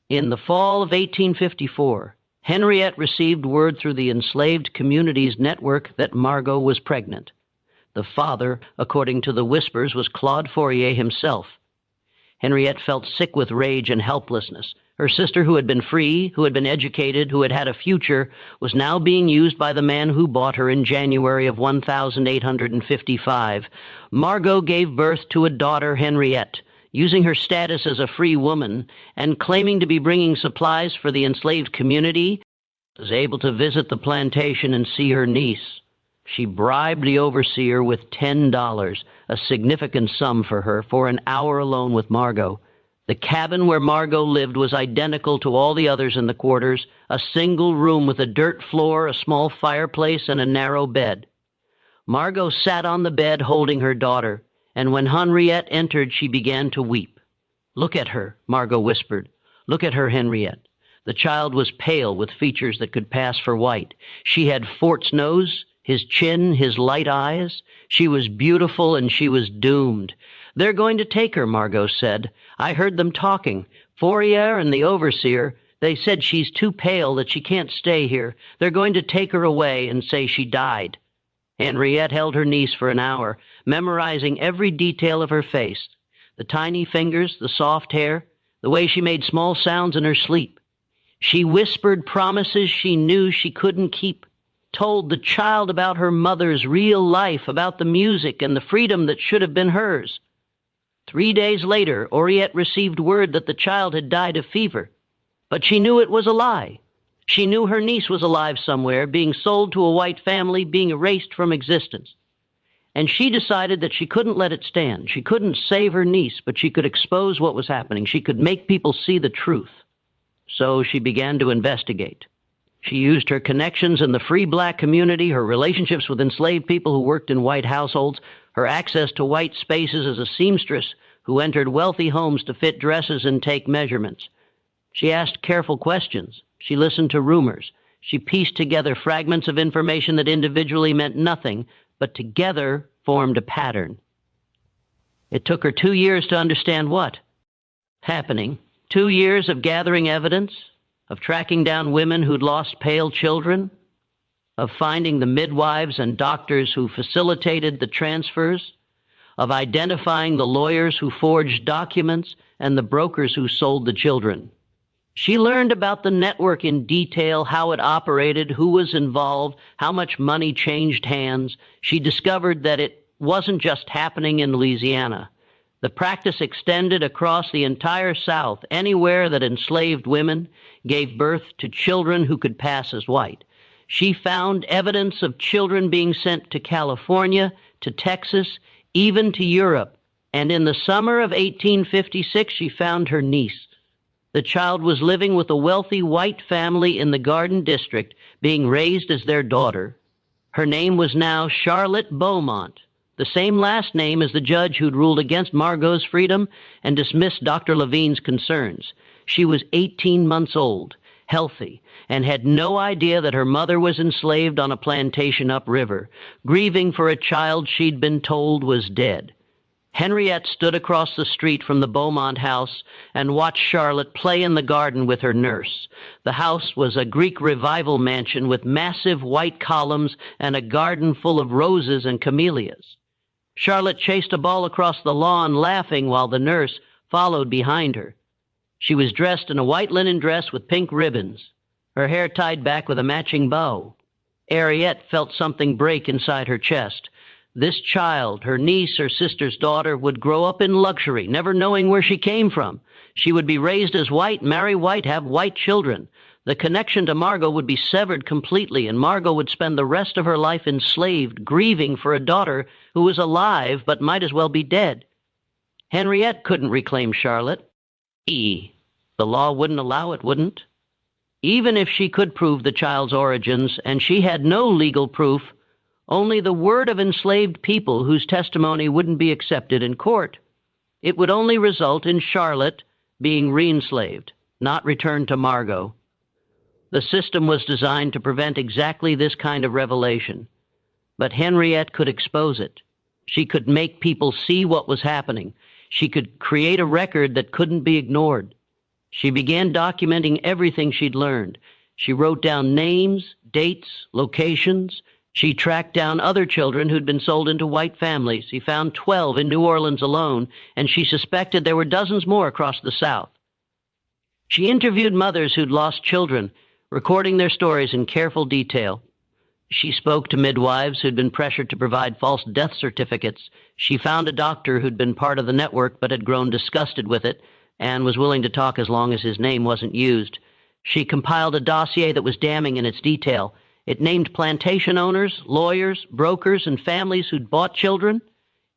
In the fall of 1854, Henriette received word through the enslaved community's network that Margot was pregnant. The father, according to the whispers, was Claude Fourier himself. Henriette felt sick with rage and helplessness. Her sister, who had been free, who had been educated, who had had a future, was now being used by the man who bought her in January of 1855. Margot gave birth to a daughter, Henriette, using her status as a free woman and claiming to be bringing supplies for the enslaved community, was able to visit the plantation and see her niece. She bribed the overseer with $10, a significant sum for her, for an hour alone with Margot. The cabin where Margot lived was identical to all the others in the quarters, a single room with a dirt floor, a small fireplace, and a narrow bed. Margot sat on the bed holding her daughter, and when Henriette entered, she began to weep. "Look at her," Margot whispered. "Look at her, Henriette." The child was pale with features that could pass for white. She had Fort's nose, his chin, his light eyes. She was beautiful and she was doomed. "They're going to take her," Margot said. "I heard them talking. Fourier and the overseer. They said she's too pale, that she can't stay here. They're going to take her away and say she died." Henriette held her niece for an hour, memorizing every detail of her face, the tiny fingers, the soft hair, the way she made small sounds in her sleep. She whispered promises she knew she couldn't keep, told the child about her mother's real life, about the music and the freedom that should have been hers. 3 days later, Henriette received word that the child had died of fever, but she knew it was a lie. She knew her niece was alive somewhere, being sold to a white family, being erased from existence. And she decided that she couldn't let it stand. She couldn't save her niece, but she could expose what was happening. She could make people see the truth. So she began to investigate. She used her connections in the free black community, her relationships with enslaved people who worked in white households, her access to white spaces as a seamstress who entered wealthy homes to fit dresses and take measurements. She asked careful questions. She listened to rumors. She pieced together fragments of information that individually meant nothing, but together formed a pattern. It took her 2 years to understand what happening. 2 years of gathering evidence, of tracking down women who'd lost pale children, of finding the midwives and doctors who facilitated the transfers, of identifying the lawyers who forged documents and the brokers who sold the children. She learned about the network in detail, how it operated, who was involved, how much money changed hands. She discovered that it wasn't just happening in Louisiana. The practice extended across the entire South, anywhere that enslaved women gave birth to children who could pass as white. She found evidence of children being sent to California, to Texas, even to Europe. And in the summer of 1856, she found her niece. The child was living with a wealthy white family in the Garden District, being raised as their daughter. Her name was now Charlotte Beaumont, the same last name as the judge who'd ruled against Margot's freedom and dismissed Dr. Levine's concerns. She was 18 months old, healthy, and had no idea that her mother was enslaved on a plantation upriver, grieving for a child she'd been told was dead. Henriette stood across the street from the Beaumont house and watched Charlotte play in the garden with her nurse. The house was a Greek revival mansion with massive white columns and a garden full of roses and camellias. Charlotte chased a ball across the lawn, laughing, while the nurse followed behind her. She was dressed in a white linen dress with pink ribbons, her hair tied back with a matching bow. Henriette felt something break inside her chest. This child, her niece or sister's daughter, would grow up in luxury, never knowing where she came from. She would be raised as white, marry white, have white children. The connection to Margot would be severed completely, and Margot would spend the rest of her life enslaved, grieving for a daughter who was alive but might as well be dead. Henriette couldn't reclaim Charlotte. The law wouldn't allow it, wouldn't? Even if she could prove the child's origins, and she had no legal proof, only the word of enslaved people whose testimony wouldn't be accepted in court. It would only result in Charlotte being re-enslaved, not returned to Margot. The system was designed to prevent exactly this kind of revelation. But Henriette could expose it. She could make people see what was happening. She could create a record that couldn't be ignored. She began documenting everything she'd learned. She wrote down names, dates, locations. She tracked down other children who'd been sold into white families. She found 12 in New Orleans alone, and she suspected there were dozens more across the South. She interviewed mothers who'd lost children, recording their stories in careful detail. She spoke to midwives who'd been pressured to provide false death certificates. She found a doctor who'd been part of the network but had grown disgusted with it and was willing to talk as long as his name wasn't used. She compiled a dossier that was damning in its detail. It named plantation owners, lawyers, brokers, and families who'd bought children.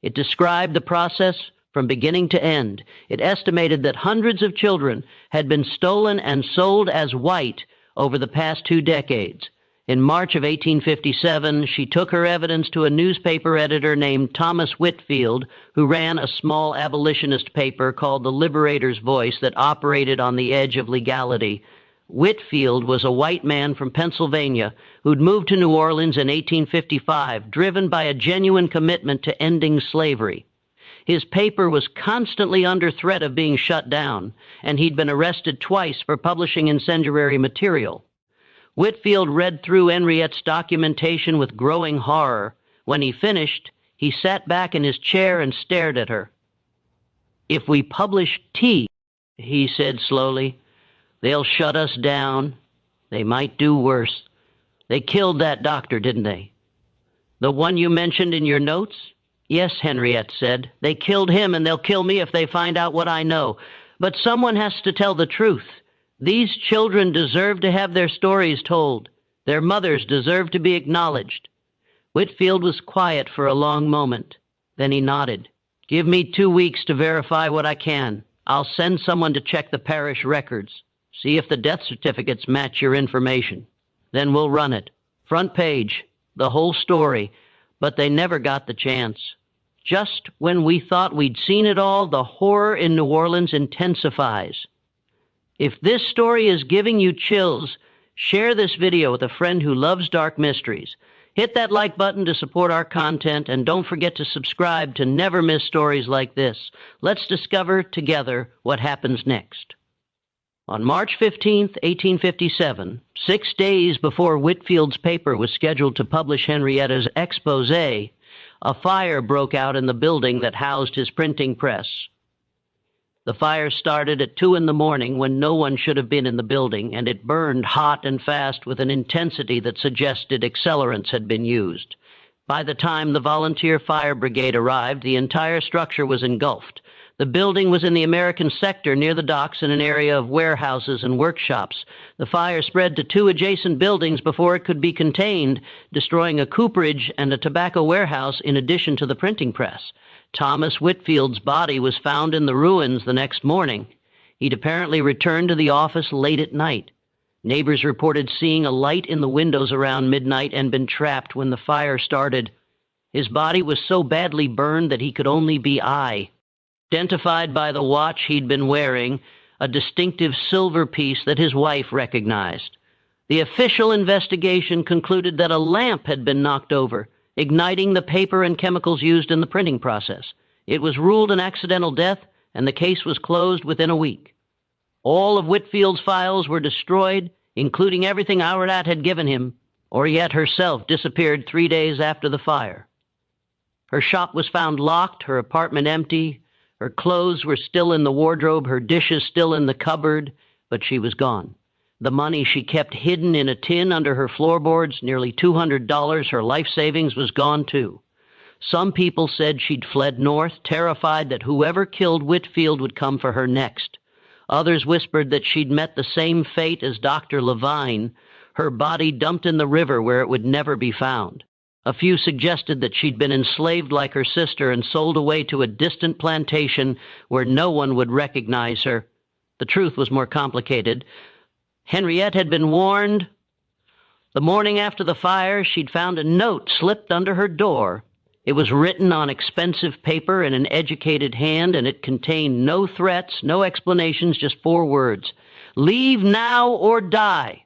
It described the process from beginning to end. It estimated that hundreds of children had been stolen and sold as white over the past 2 decades. In March of 1857, she took her evidence to a newspaper editor named Thomas Whitfield, who ran a small abolitionist paper called The Liberator's Voice that operated on the edge of legality. Whitfield was a white man from Pennsylvania who'd moved to New Orleans in 1855, driven by a genuine commitment to ending slavery. His paper was constantly under threat of being shut down, and he'd been arrested twice for publishing incendiary material. Whitfield read through Henriette's documentation with growing horror. When he finished, he sat back in his chair and stared at her. "If we publish T," he said slowly, "they'll shut us down. They might do worse. They killed that doctor, didn't they?" "The one you mentioned in your notes?" "Yes," Henriette said. "They killed him, and they'll kill me if they find out what I know. But someone has to tell the truth. These children deserve to have their stories told. Their mothers deserve to be acknowledged." Whitfield was quiet for a long moment. Then he nodded. "Give me 2 weeks to verify what I can. I'll send someone to check the parish records. See if the death certificates match your information. Then we'll run it. Front page, the whole story. But they never got the chance. Just when we thought we'd seen it all, the horror in New Orleans intensifies. If this story is giving you chills, share this video with a friend who loves dark mysteries. Hit that like button to support our content, and don't forget to subscribe to never miss stories like this. Let's discover together what happens next. On March 15, 1857, 6 days before Whitfield's paper was scheduled to publish Henrietta's exposé, a fire broke out in the building that housed his printing press. The fire started at 2 a.m. when no one should have been in the building, and it burned hot and fast with an intensity that suggested accelerants had been used. By the time the volunteer fire brigade arrived, the entire structure was engulfed. The building was in the American sector near the docks in an area of warehouses and workshops. The fire spread to 2 adjacent buildings before it could be contained, destroying a cooperage and a tobacco warehouse in addition to the printing press. Thomas Whitfield's body was found in the ruins the next morning. He'd apparently returned to the office late at night. Neighbors reported seeing a light in the windows around midnight and been trapped when the fire started. His body was so badly burned that he could only be identified by the watch he'd been wearing, a distinctive silver piece that his wife recognized. The official investigation concluded that a lamp had been knocked over, igniting the paper and chemicals used in the printing process. It was ruled an accidental death, and the case was closed within a week. All of Whitfield's files were destroyed, including everything Auretat had given him. Oriette herself disappeared 3 days after the fire. Her shop was found locked, her apartment empty. Her clothes were still in the wardrobe, her dishes still in the cupboard, but she was gone. The money she kept hidden in a tin under her floorboards, nearly $200, her life savings, was gone too. Some people said she'd fled north, terrified that whoever killed Whitfield would come for her next. Others whispered that she'd met the same fate as Dr. Levine, her body dumped in the river where it would never be found. A few suggested that she'd been enslaved like her sister and sold away to a distant plantation where no one would recognize her. The truth was more complicated. Henriette had been warned. The morning after the fire, she'd found a note slipped under her door. It was written on expensive paper in an educated hand, and it contained no threats, no explanations, just 4 words. "Leave now or die."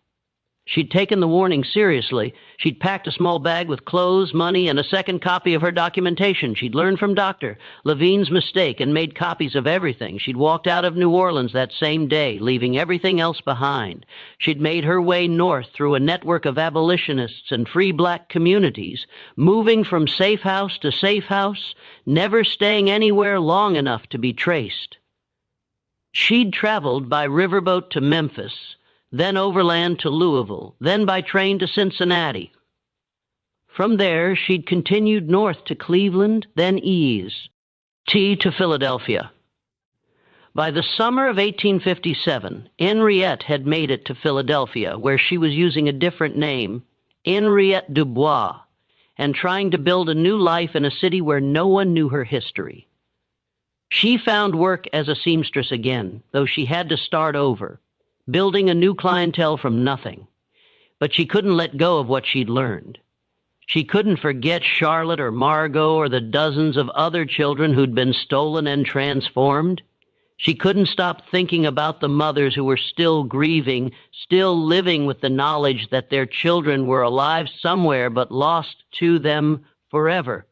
She'd taken the warning seriously. She'd packed a small bag with clothes, money, and a second copy of her documentation. She'd learned from Dr. Levine's mistake and made copies of everything. She'd walked out of New Orleans that same day, leaving everything else behind. She'd made her way north through a network of abolitionists and free black communities, moving from safe house to safe house, never staying anywhere long enough to be traced. She'd traveled by riverboat to Memphis, then overland to Louisville, then by train to Cincinnati. From there, she'd continued north to Cleveland, then east to Philadelphia. By the summer of 1857, Henriette had made it to Philadelphia, where she was using a different name, Henriette Dubois, and trying to build a new life in a city where no one knew her history. She found work as a seamstress again, though she had to start over, building a new clientele from nothing. But she couldn't let go of what she'd learned. She couldn't forget Charlotte or Margot or the dozens of other children who'd been stolen and transformed. She couldn't stop thinking about the mothers who were still grieving, still living with the knowledge that their children were alive somewhere but lost to them forever.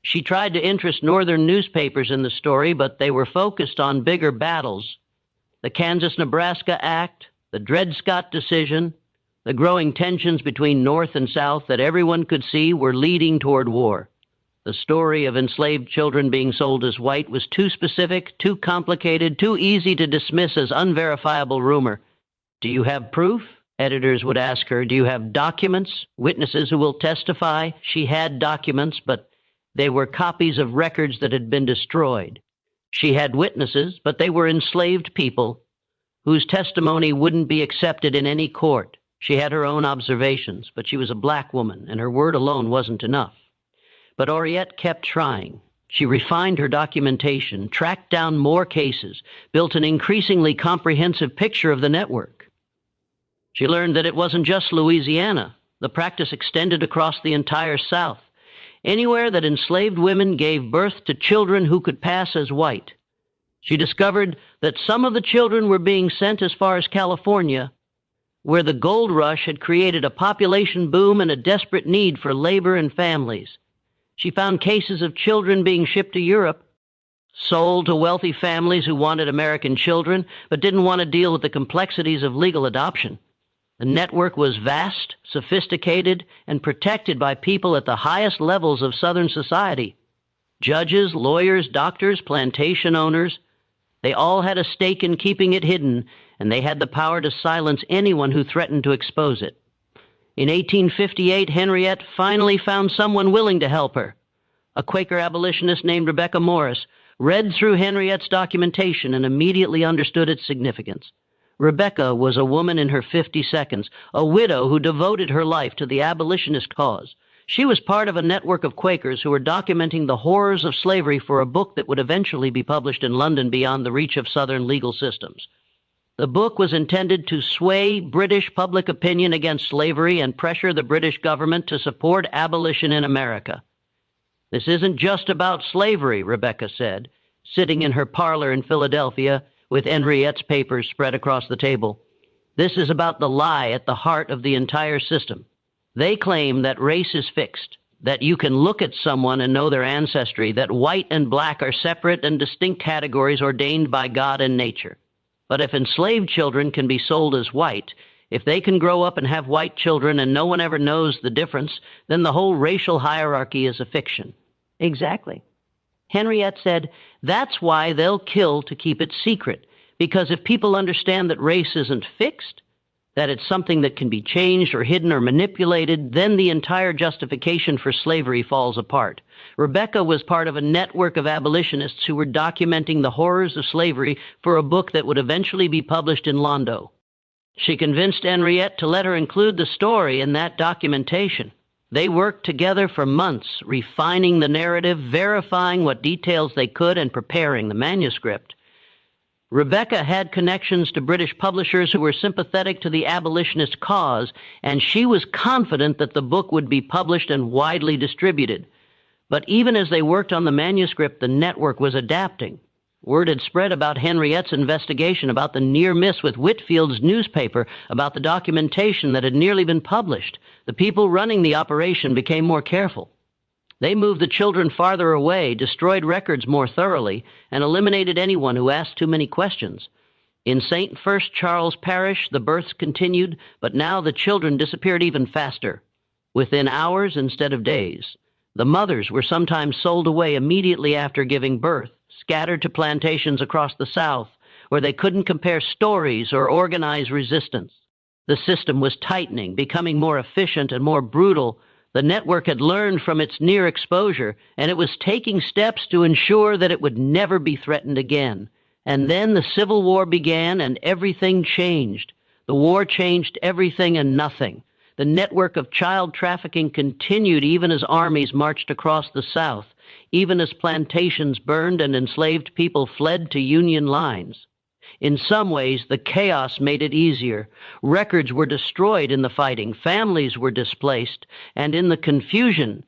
She tried to interest northern newspapers in the story, but they were focused on bigger battles. The Kansas-Nebraska Act, the Dred Scott decision, the growing tensions between North and South that everyone could see were leading toward war. The story of enslaved children being sold as white was too specific, too complicated, too easy to dismiss as unverifiable rumor. "Do you have proof?" editors would ask her. "Do you have documents, witnesses who will testify?" She had documents, but they were copies of records that had been destroyed. She had witnesses, but they were enslaved people whose testimony wouldn't be accepted in any court. She had her own observations, but she was a black woman, and her word alone wasn't enough. But Oriette kept trying. She refined her documentation, tracked down more cases, built an increasingly comprehensive picture of the network. She learned that it wasn't just Louisiana. The practice extended across the entire South. Anywhere that enslaved women gave birth to children who could pass as white. She discovered that some of the children were being sent as far as California, where the gold rush had created a population boom and a desperate need for labor and families. She found cases of children being shipped to Europe, sold to wealthy families who wanted American children, but didn't want to deal with the complexities of legal adoption. The network was vast, sophisticated, and protected by people at the highest levels of Southern society. Judges, lawyers, doctors, plantation owners, they all had a stake in keeping it hidden, and they had the power to silence anyone who threatened to expose it. In 1858, Henriette finally found someone willing to help her, a Quaker abolitionist named Rebecca Morris. read through Henriette's documentation and immediately understood its significance. Rebecca was a woman in her 52nds, a widow who devoted her life to the abolitionist cause. She was part of a network of Quakers who were documenting the horrors of slavery for a book that would eventually be published in London beyond the reach of Southern legal systems. The book was intended to sway British public opinion against slavery and pressure the British government to support abolition in America. "This isn't just about slavery," Rebecca said, sitting in her parlor in Philadelphia with Henriette's papers spread across the table. "This is about the lie at the heart of the entire system. They claim that race is fixed, that you can look at someone and know their ancestry, that white and black are separate and distinct categories ordained by God and nature. But if enslaved children can be sold as white, if they can grow up and have white children and no one ever knows the difference, then the whole racial hierarchy is a fiction." Exactly. Henriette said, "That's why they'll kill to keep it secret, because if people understand that race isn't fixed, that it's something that can be changed or hidden or manipulated, then the entire justification for slavery falls apart." Rebecca was part of a network of abolitionists who were documenting the horrors of slavery for a book that would eventually be published in Londo. She convinced Henriette to let her include the story in that documentation. They worked together for months, refining the narrative, verifying what details they could, and preparing the manuscript. Rebecca had connections to British publishers who were sympathetic to the abolitionist cause, and she was confident that the book would be published and widely distributed. But even as they worked on the manuscript, the network was adapting. Word had spread about Henriette's investigation, about the near miss with Whitfield's newspaper, about the documentation that had nearly been published. The people running the operation became more careful. They moved the children farther away, destroyed records more thoroughly, and eliminated anyone who asked too many questions. In St. First Charles Parish, the births continued, but now the children disappeared even faster, within hours instead of days. The mothers were sometimes sold away immediately after giving birth, scattered to plantations across the South, where they couldn't compare stories or organize resistance. The system was tightening, becoming more efficient and more brutal. The network had learned from its near exposure, and it was taking steps to ensure that it would never be threatened again. And then the Civil War began, and everything changed. The war changed everything and nothing. The network of child trafficking continued even as armies marched across the South, even as plantations burned and enslaved people fled to Union lines. In some ways, the chaos made it easier. Records were destroyed in the fighting, families were displaced, and in the confusion,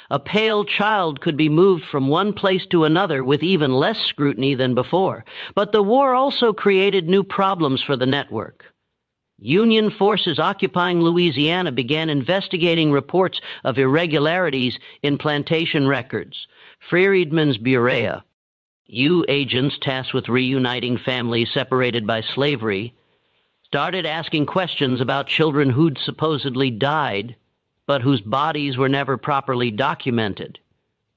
a pale child could be moved from one place to another with even less scrutiny than before. But the war also created new problems for the network. Union forces occupying Louisiana began investigating reports of irregularities in plantation records. Freedmen's Bureau, agents tasked with reuniting families separated by slavery, started asking questions about children who'd supposedly died, but whose bodies were never properly documented.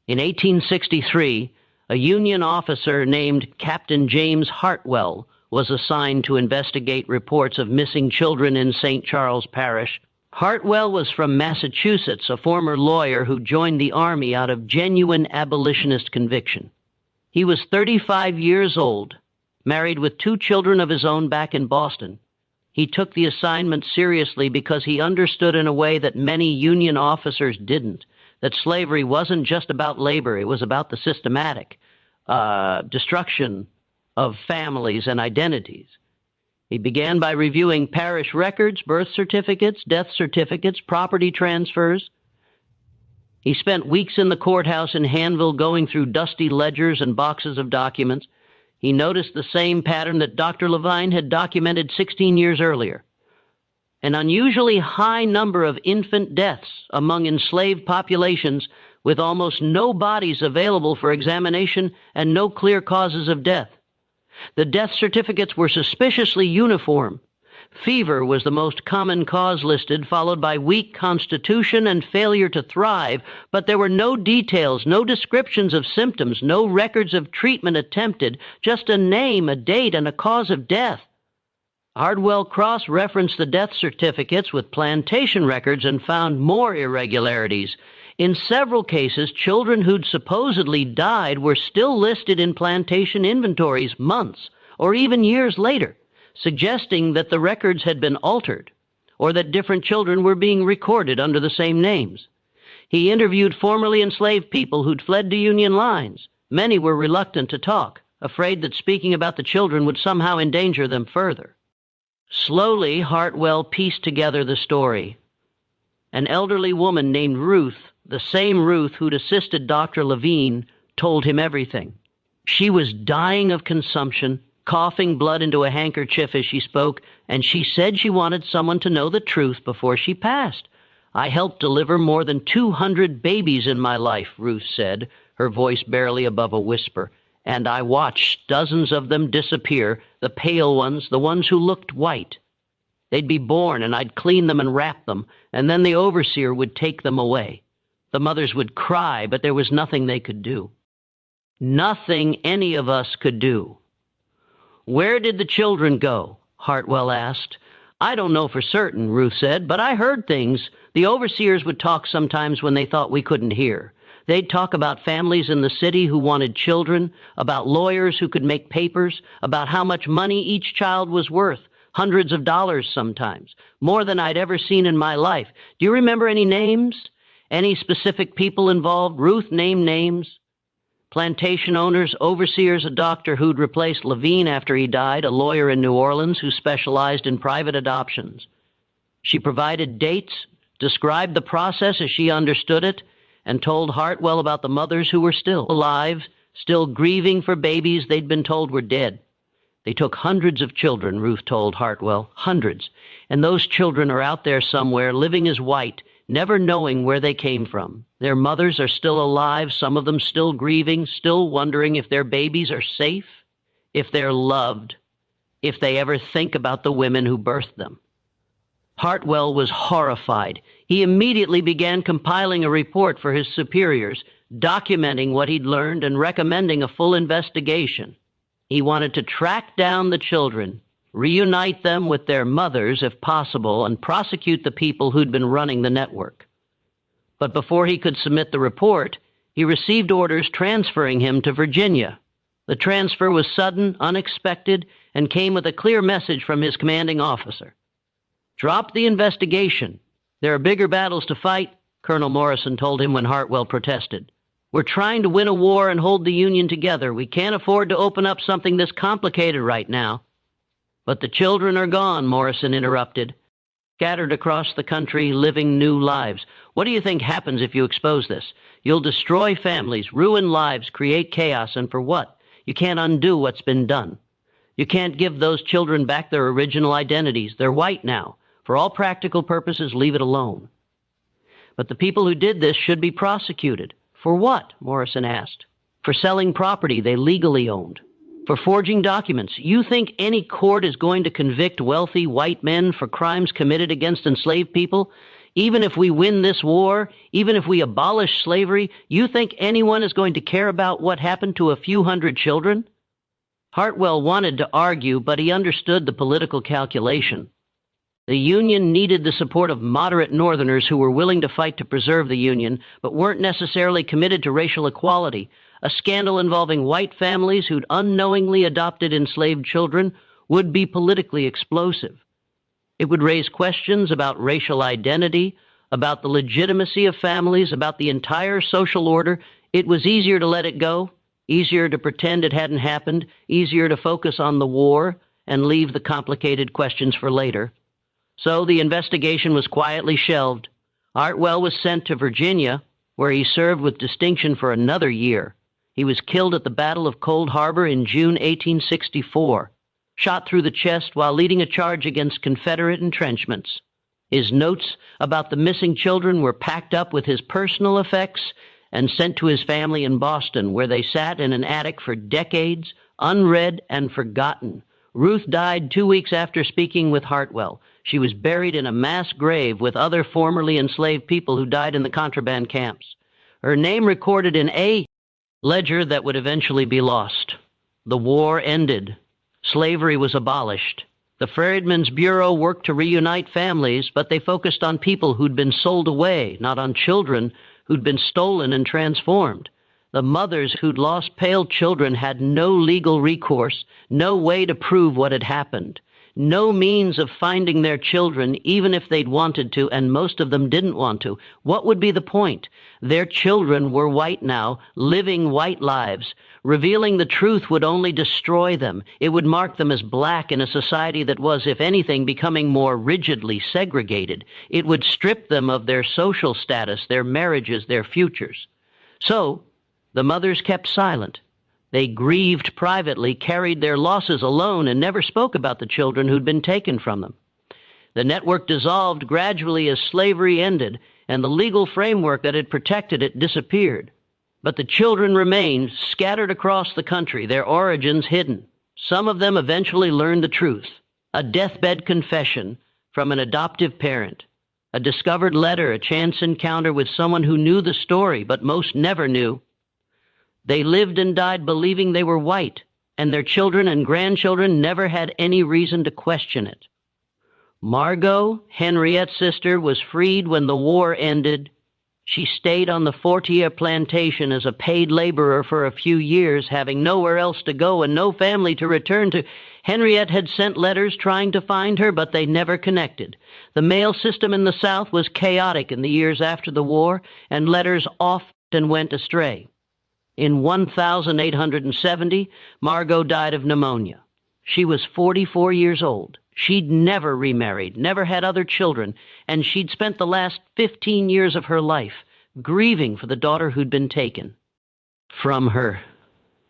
In 1863, a Union officer named Captain James Hartwell was assigned to investigate reports of missing children in St. Charles Parish. Hartwell was from Massachusetts, a former lawyer who joined the Army out of genuine abolitionist conviction. He was 35 years old, married with 2 children of his own back in Boston. He took the assignment seriously because he understood in a way that many Union officers didn't, that slavery wasn't just about labor, it was about the systematic destruction of families and identities. He began by reviewing parish records, birth certificates, death certificates, property transfers. He spent weeks in the courthouse in Hanville going through dusty ledgers and boxes of documents. He noticed the same pattern that Dr. Levine had documented 16 years earlier. An unusually high number of infant deaths among enslaved populations, with almost no bodies available for examination and no clear causes of death. The death certificates were suspiciously uniform. Fever was the most common cause listed, followed by weak constitution and failure to thrive, but there were no details, no descriptions of symptoms, no records of treatment attempted, just a name, a date, and a cause of death. Hardwell cross-referenced the death certificates with plantation records and found more irregularities. In several cases, children who'd supposedly died were still listed in plantation inventories months or even years later, suggesting that the records had been altered or that different children were being recorded under the same names. He interviewed formerly enslaved people who'd fled to Union lines. Many were reluctant to talk, afraid that speaking about the children would somehow endanger them further. Slowly, Hartwell pieced together the story. An elderly woman named Ruth, the same Ruth who'd assisted Dr. Levine, told him everything. She was dying of consumption, coughing blood into a handkerchief as she spoke, and she said she wanted someone to know the truth before she passed. I helped deliver more than 200 babies in my life, Ruth said, her voice barely above a whisper, and I watched dozens of them disappear, the pale ones, the ones who looked white. They'd be born, and I'd clean them and wrap them, and then the overseer would take them away. The mothers would cry, but there was nothing they could do. Nothing any of us could do. Where did the children go? Hartwell asked. I don't know for certain, Ruth said, but I heard things. The overseers would talk sometimes when they thought we couldn't hear. They'd talk about families in the city who wanted children, about lawyers who could make papers, about how much money each child was worth, hundreds of dollars sometimes, more than I'd ever seen in my life. Do you remember any names? Any specific people involved? Ruth named names. Plantation owners, overseers, a doctor who'd replaced Levine after he died, a lawyer in New Orleans who specialized in private adoptions. She provided dates, described the process as she understood it, and told Hartwell about the mothers who were still alive, still grieving for babies they'd been told were dead. They took hundreds of children, Ruth told Hartwell, hundreds, and those children are out there somewhere living as white, never knowing where they came from. Their mothers are still alive, some of them still grieving, still wondering if their babies are safe, if they're loved, if they ever think about the women who birthed them. Hartwell was horrified. He immediately began compiling a report for his superiors, documenting what he'd learned and recommending a full investigation. He wanted to track down the children, reunite them with their mothers if possible, and prosecute the people who'd been running the network. But before he could submit the report, he received orders transferring him to Virginia. The transfer was sudden, unexpected, and came with a clear message from his commanding officer. Drop the investigation. There are bigger battles to fight, Colonel Morrison told him when Hartwell protested. We're trying to win a war and hold the Union together. We can't afford to open up something this complicated right now. But the children are gone, Morrison interrupted, scattered across the country, living new lives. What do you think happens if you expose this? You'll destroy families, ruin lives, create chaos, and for what? You can't undo what's been done. You can't give those children back their original identities. They're white now. For all practical purposes, leave it alone. But the people who did this should be prosecuted. For what? Morrison asked. For selling property they legally owned. For forging documents. You think any court is going to convict wealthy white men for crimes committed against enslaved people? Even if we win this war, even if we abolish slavery, you think anyone is going to care about what happened to a few hundred children? Hartwell wanted to argue, but he understood the political calculation. The Union needed the support of moderate Northerners who were willing to fight to preserve the Union, but weren't necessarily committed to racial equality. A scandal involving white families who'd unknowingly adopted enslaved children would be politically explosive. It would raise questions about racial identity, about the legitimacy of families, about the entire social order. It was easier to let it go, easier to pretend it hadn't happened, easier to focus on the war and leave the complicated questions for later. So the investigation was quietly shelved. Hartwell was sent to Virginia, where he served with distinction for another year. He was killed at the Battle of Cold Harbor in June 1864, shot through the chest while leading a charge against Confederate entrenchments. His notes about the missing children were packed up with his personal effects and sent to his family in Boston, where they sat in an attic for decades, unread and forgotten. Ruth died 2 weeks after speaking with Hartwell. She was buried in a mass grave with other formerly enslaved people who died in the contraband camps. Her name recorded in a ledger that would eventually be lost. The war ended. Slavery was abolished. The Freedmen's Bureau worked to reunite families, but they focused on people who'd been sold away, not on children who'd been stolen and transformed. The mothers who'd lost pale children had no legal recourse, no way to prove what had happened, no means of finding their children, even if they'd wanted to, and most of them didn't want to. What would be the point? Their children were white now, living white lives. Revealing the truth would only destroy them. It would mark them as black in a society that was, if anything, becoming more rigidly segregated. It would strip them of their social status, their marriages, their futures. So, the mothers kept silent. They grieved privately, carried their losses alone, and never spoke about the children who'd been taken from them. The network dissolved gradually as slavery ended, and the legal framework that had protected it disappeared. But the children remained, scattered across the country, their origins hidden. Some of them eventually learned the truth. A deathbed confession from an adoptive parent. A discovered letter, a chance encounter with someone who knew the story, but most never knew. They lived and died believing they were white, and their children and grandchildren never had any reason to question it. Margot, Henriette's sister, was freed when the war ended. She stayed on the Fortier plantation as a paid laborer for a few years, having nowhere else to go and no family to return to. Henriette had sent letters trying to find her, but they never connected. The mail system in the South was chaotic in the years after the war, and letters often went astray. In 1870, Margot died of pneumonia. She was 44 years old. She'd never remarried, never had other children, and she'd spent the last 15 years of her life grieving for the daughter who'd been taken from her.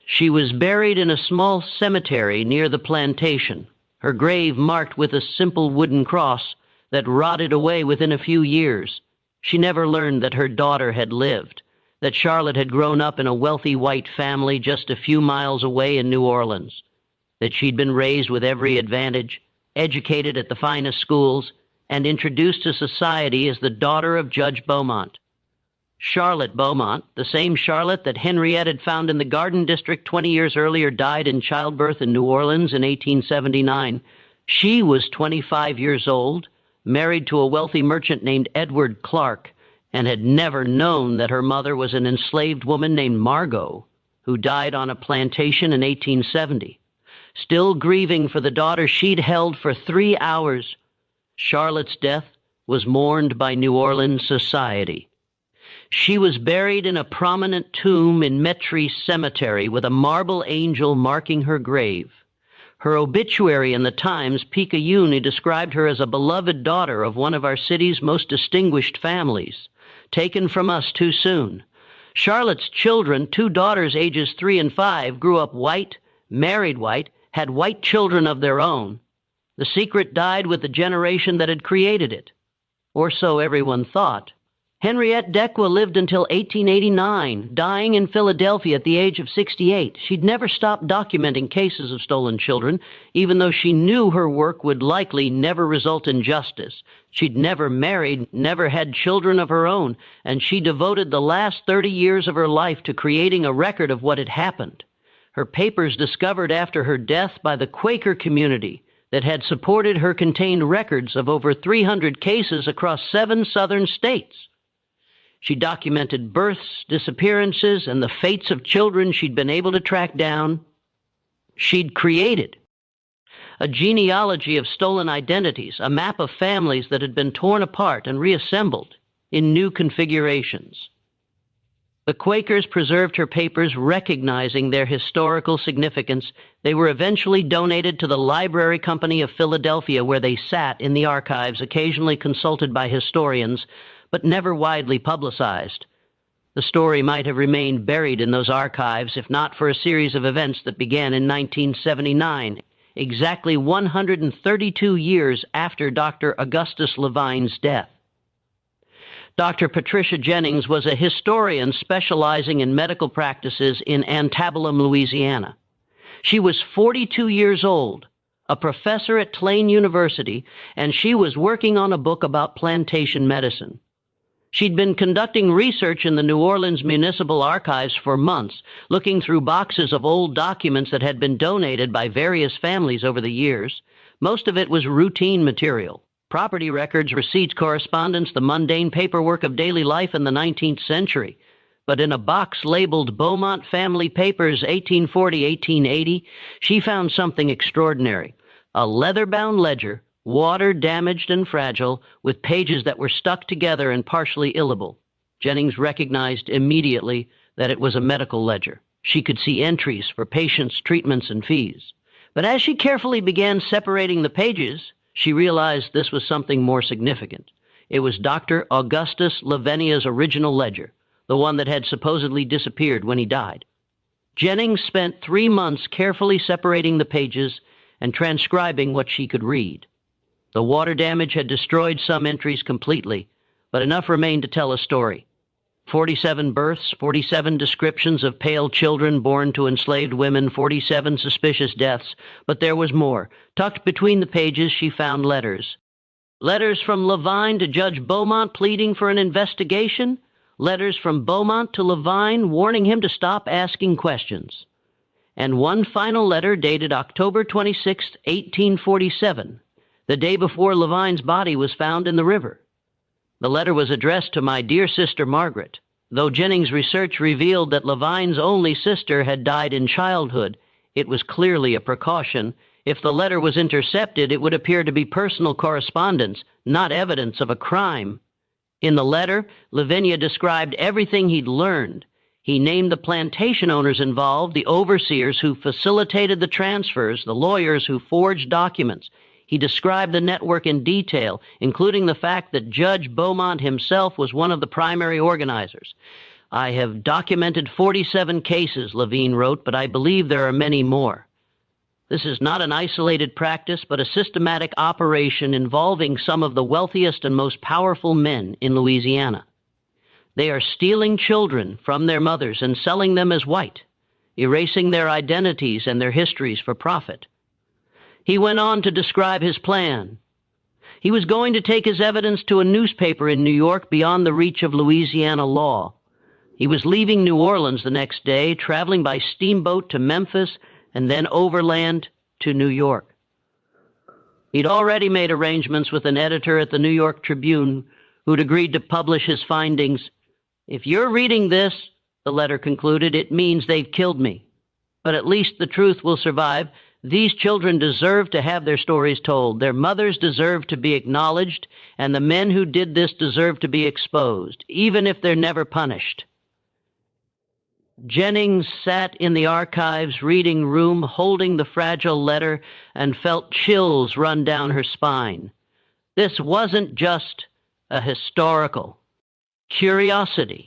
She was buried in a small cemetery near the plantation, her grave marked with a simple wooden cross that rotted away within a few years. She never learned that her daughter had lived, that Charlotte had grown up in a wealthy white family just a few miles away in New Orleans, that she'd been raised with every advantage, educated at the finest schools, and introduced to society as the daughter of Judge Beaumont. Charlotte Beaumont, the same Charlotte that Henriette had found in the Garden District 20 years earlier, died in childbirth in New Orleans in 1879. She was 25 years old, married to a wealthy merchant named Edward Clark, and had never known that her mother was an enslaved woman named Margot, who died on a plantation in 1870. Still grieving for the daughter she'd held for 3 hours, Charlotte's death was mourned by New Orleans society. She was buried in a prominent tomb in Metry Cemetery with a marble angel marking her grave. Her obituary in the Times-Picayune described her as a beloved daughter of one of our city's most distinguished families, taken from us too soon. Charlotte's children, 2 daughters ages 3 and 5, grew up white, married white, had white children of their own. The secret died with the generation that had created it. Or so everyone thought. Henriette Dequa lived until 1889, dying in Philadelphia at the age of 68. She'd never stopped documenting cases of stolen children, even though she knew her work would likely never result in justice. She'd never married, never had children of her own, and she devoted the last 30 years of her life to creating a record of what had happened. Her papers discovered after her death by the Quaker community that had supported her contained records of over 300 cases across 7 southern states. She documented births, disappearances, and the fates of children she'd been able to track down. She'd created a genealogy of stolen identities, a map of families that had been torn apart and reassembled in new configurations. The Quakers preserved her papers, recognizing their historical significance. They were eventually donated to the Library Company of Philadelphia, where they sat in the archives, occasionally consulted by historians, but never widely publicized. The story might have remained buried in those archives if not for a series of events that began in 1979, exactly 132 years after Dr. Augustus Levine's death. Dr. Patricia Jennings was a historian specializing in medical practices in Antebellum, Louisiana. She was 42 years old, a professor at Tulane University, and she was working on a book about plantation medicine. She'd been conducting research in the New Orleans Municipal Archives for months, looking through boxes of old documents that had been donated by various families over the years. Most of it was routine material. Property records, receipts, correspondence, the mundane paperwork of daily life in the 19th century. But in a box labeled Beaumont Family Papers 1840-1880, she found something extraordinary. A leather-bound ledger, water-damaged and fragile, with pages that were stuck together and partially illegible. Jennings recognized immediately that it was a medical ledger. She could see entries for patients, treatments, and fees. But as she carefully began separating the pages, she realized this was something more significant. It was Dr. Augustus Lavenia's original ledger, the one that had supposedly disappeared when he died. Jennings spent 3 months carefully separating the pages and transcribing what she could read. The water damage had destroyed some entries completely, but enough remained to tell a story. 47 births, 47 descriptions of pale children born to enslaved women, 47 suspicious deaths. But there was more. Tucked between the pages, she found letters. Letters from Levine to Judge Beaumont pleading for an investigation. Letters from Beaumont to Levine warning him to stop asking questions. And one final letter dated October 26, 1847, the day before Levine's body was found in the river. The letter was addressed to my dear sister Margaret. Though Jennings' research revealed that Levine's only sister had died in childhood, it was clearly a precaution. If the letter was intercepted, it would appear to be personal correspondence, not evidence of a crime. In the letter, Lavinia described everything he'd learned. He named the plantation owners involved, the overseers who facilitated the transfers, the lawyers who forged documents. He described the network in detail, including the fact that Judge Beaumont himself was one of the primary organizers. I have documented 47 cases, Levine wrote, but I believe there are many more. This is not an isolated practice, but a systematic operation involving some of the wealthiest and most powerful men in Louisiana. They are stealing children from their mothers and selling them as white, erasing their identities and their histories for profit. He went on to describe his plan. He was going to take his evidence to a newspaper in New York beyond the reach of Louisiana law. He was leaving New Orleans the next day, traveling by steamboat to Memphis and then overland to New York. He'd already made arrangements with an editor at the New York Tribune who'd agreed to publish his findings. If you're reading this, the letter concluded, it means they've killed me. But at least the truth will survive. These children deserve to have their stories told. Their mothers deserve to be acknowledged, and the men who did this deserve to be exposed, even if they're never punished. Jennings sat in the archives reading room, holding the fragile letter, and felt chills run down her spine. This wasn't just a historical curiosity.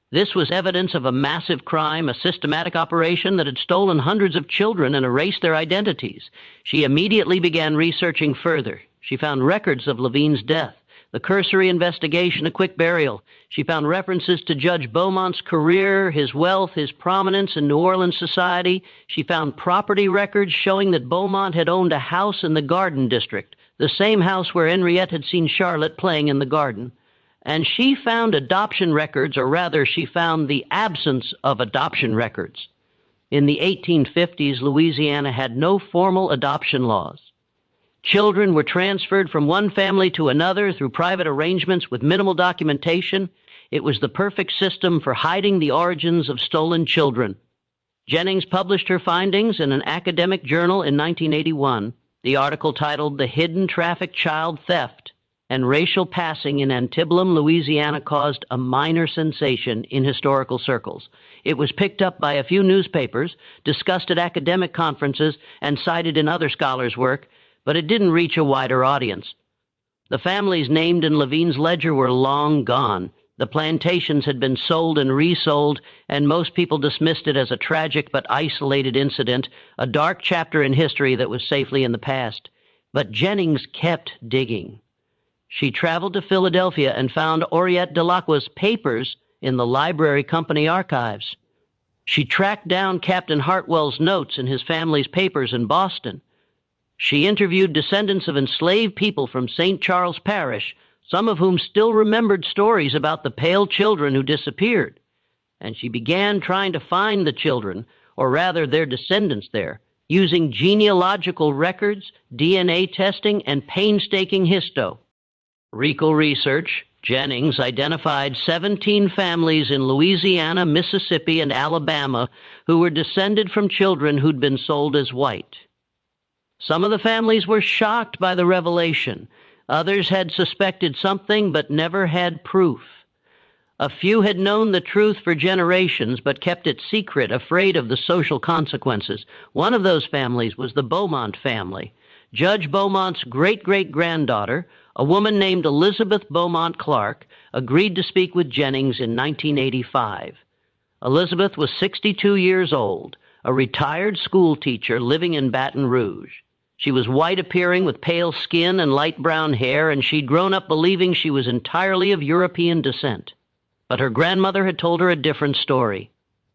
This was evidence of a massive crime, a systematic operation that had stolen hundreds of children and erased their identities. She immediately began researching further. She found records of Levine's death, the cursory investigation, a quick burial. She found references to Judge Beaumont's career, his wealth, his prominence in New Orleans society. She found property records showing that Beaumont had owned a house in the Garden District, the same house where Henriette had seen Charlotte playing in the garden. And she found adoption records, or rather, she found the absence of adoption records. In the 1850s, Louisiana had no formal adoption laws. Children were transferred from one family to another through private arrangements with minimal documentation. It was the perfect system for hiding the origins of stolen children. Jennings published her findings in an academic journal in 1981. The article titled "The Hidden Traffic Child Theft and Racial Passing in Antebellum, Louisiana" caused a minor sensation in historical circles. It was picked up by a few newspapers, discussed at academic conferences, and cited in other scholars' work, but it didn't reach a wider audience. The families named in Levine's ledger were long gone. The plantations had been sold and resold, and most people dismissed it as a tragic but isolated incident, a dark chapter in history that was safely in the past. But Jennings kept digging. She traveled to Philadelphia and found Henriette Delacroix's papers in the Library Company archives. She tracked down Captain Hartwell's notes in his family's papers in Boston. She interviewed descendants of enslaved people from St. Charles Parish, some of whom still remembered stories about the pale children who disappeared. And she began trying to find the children, or rather their descendants there. using genealogical records, DNA testing, and painstaking histo. Recall research, Jennings identified 17 families in Louisiana, Mississippi, and Alabama who were descended from children who'd been sold as white. Some of the families were shocked by the revelation. Others had suspected something but never had proof. A few had known the truth for generations but kept it secret, afraid of the social consequences. One of those families was the Beaumont family. Judge Beaumont's great-great-granddaughter, a woman named Elizabeth Beaumont Clark, agreed to speak with Jennings in 1985. Elizabeth was 62 years old, a retired school teacher living in Baton Rouge. She was white-appearing with pale skin and light brown hair, and she'd grown up believing she was entirely of European descent. But her grandmother had told her a different story.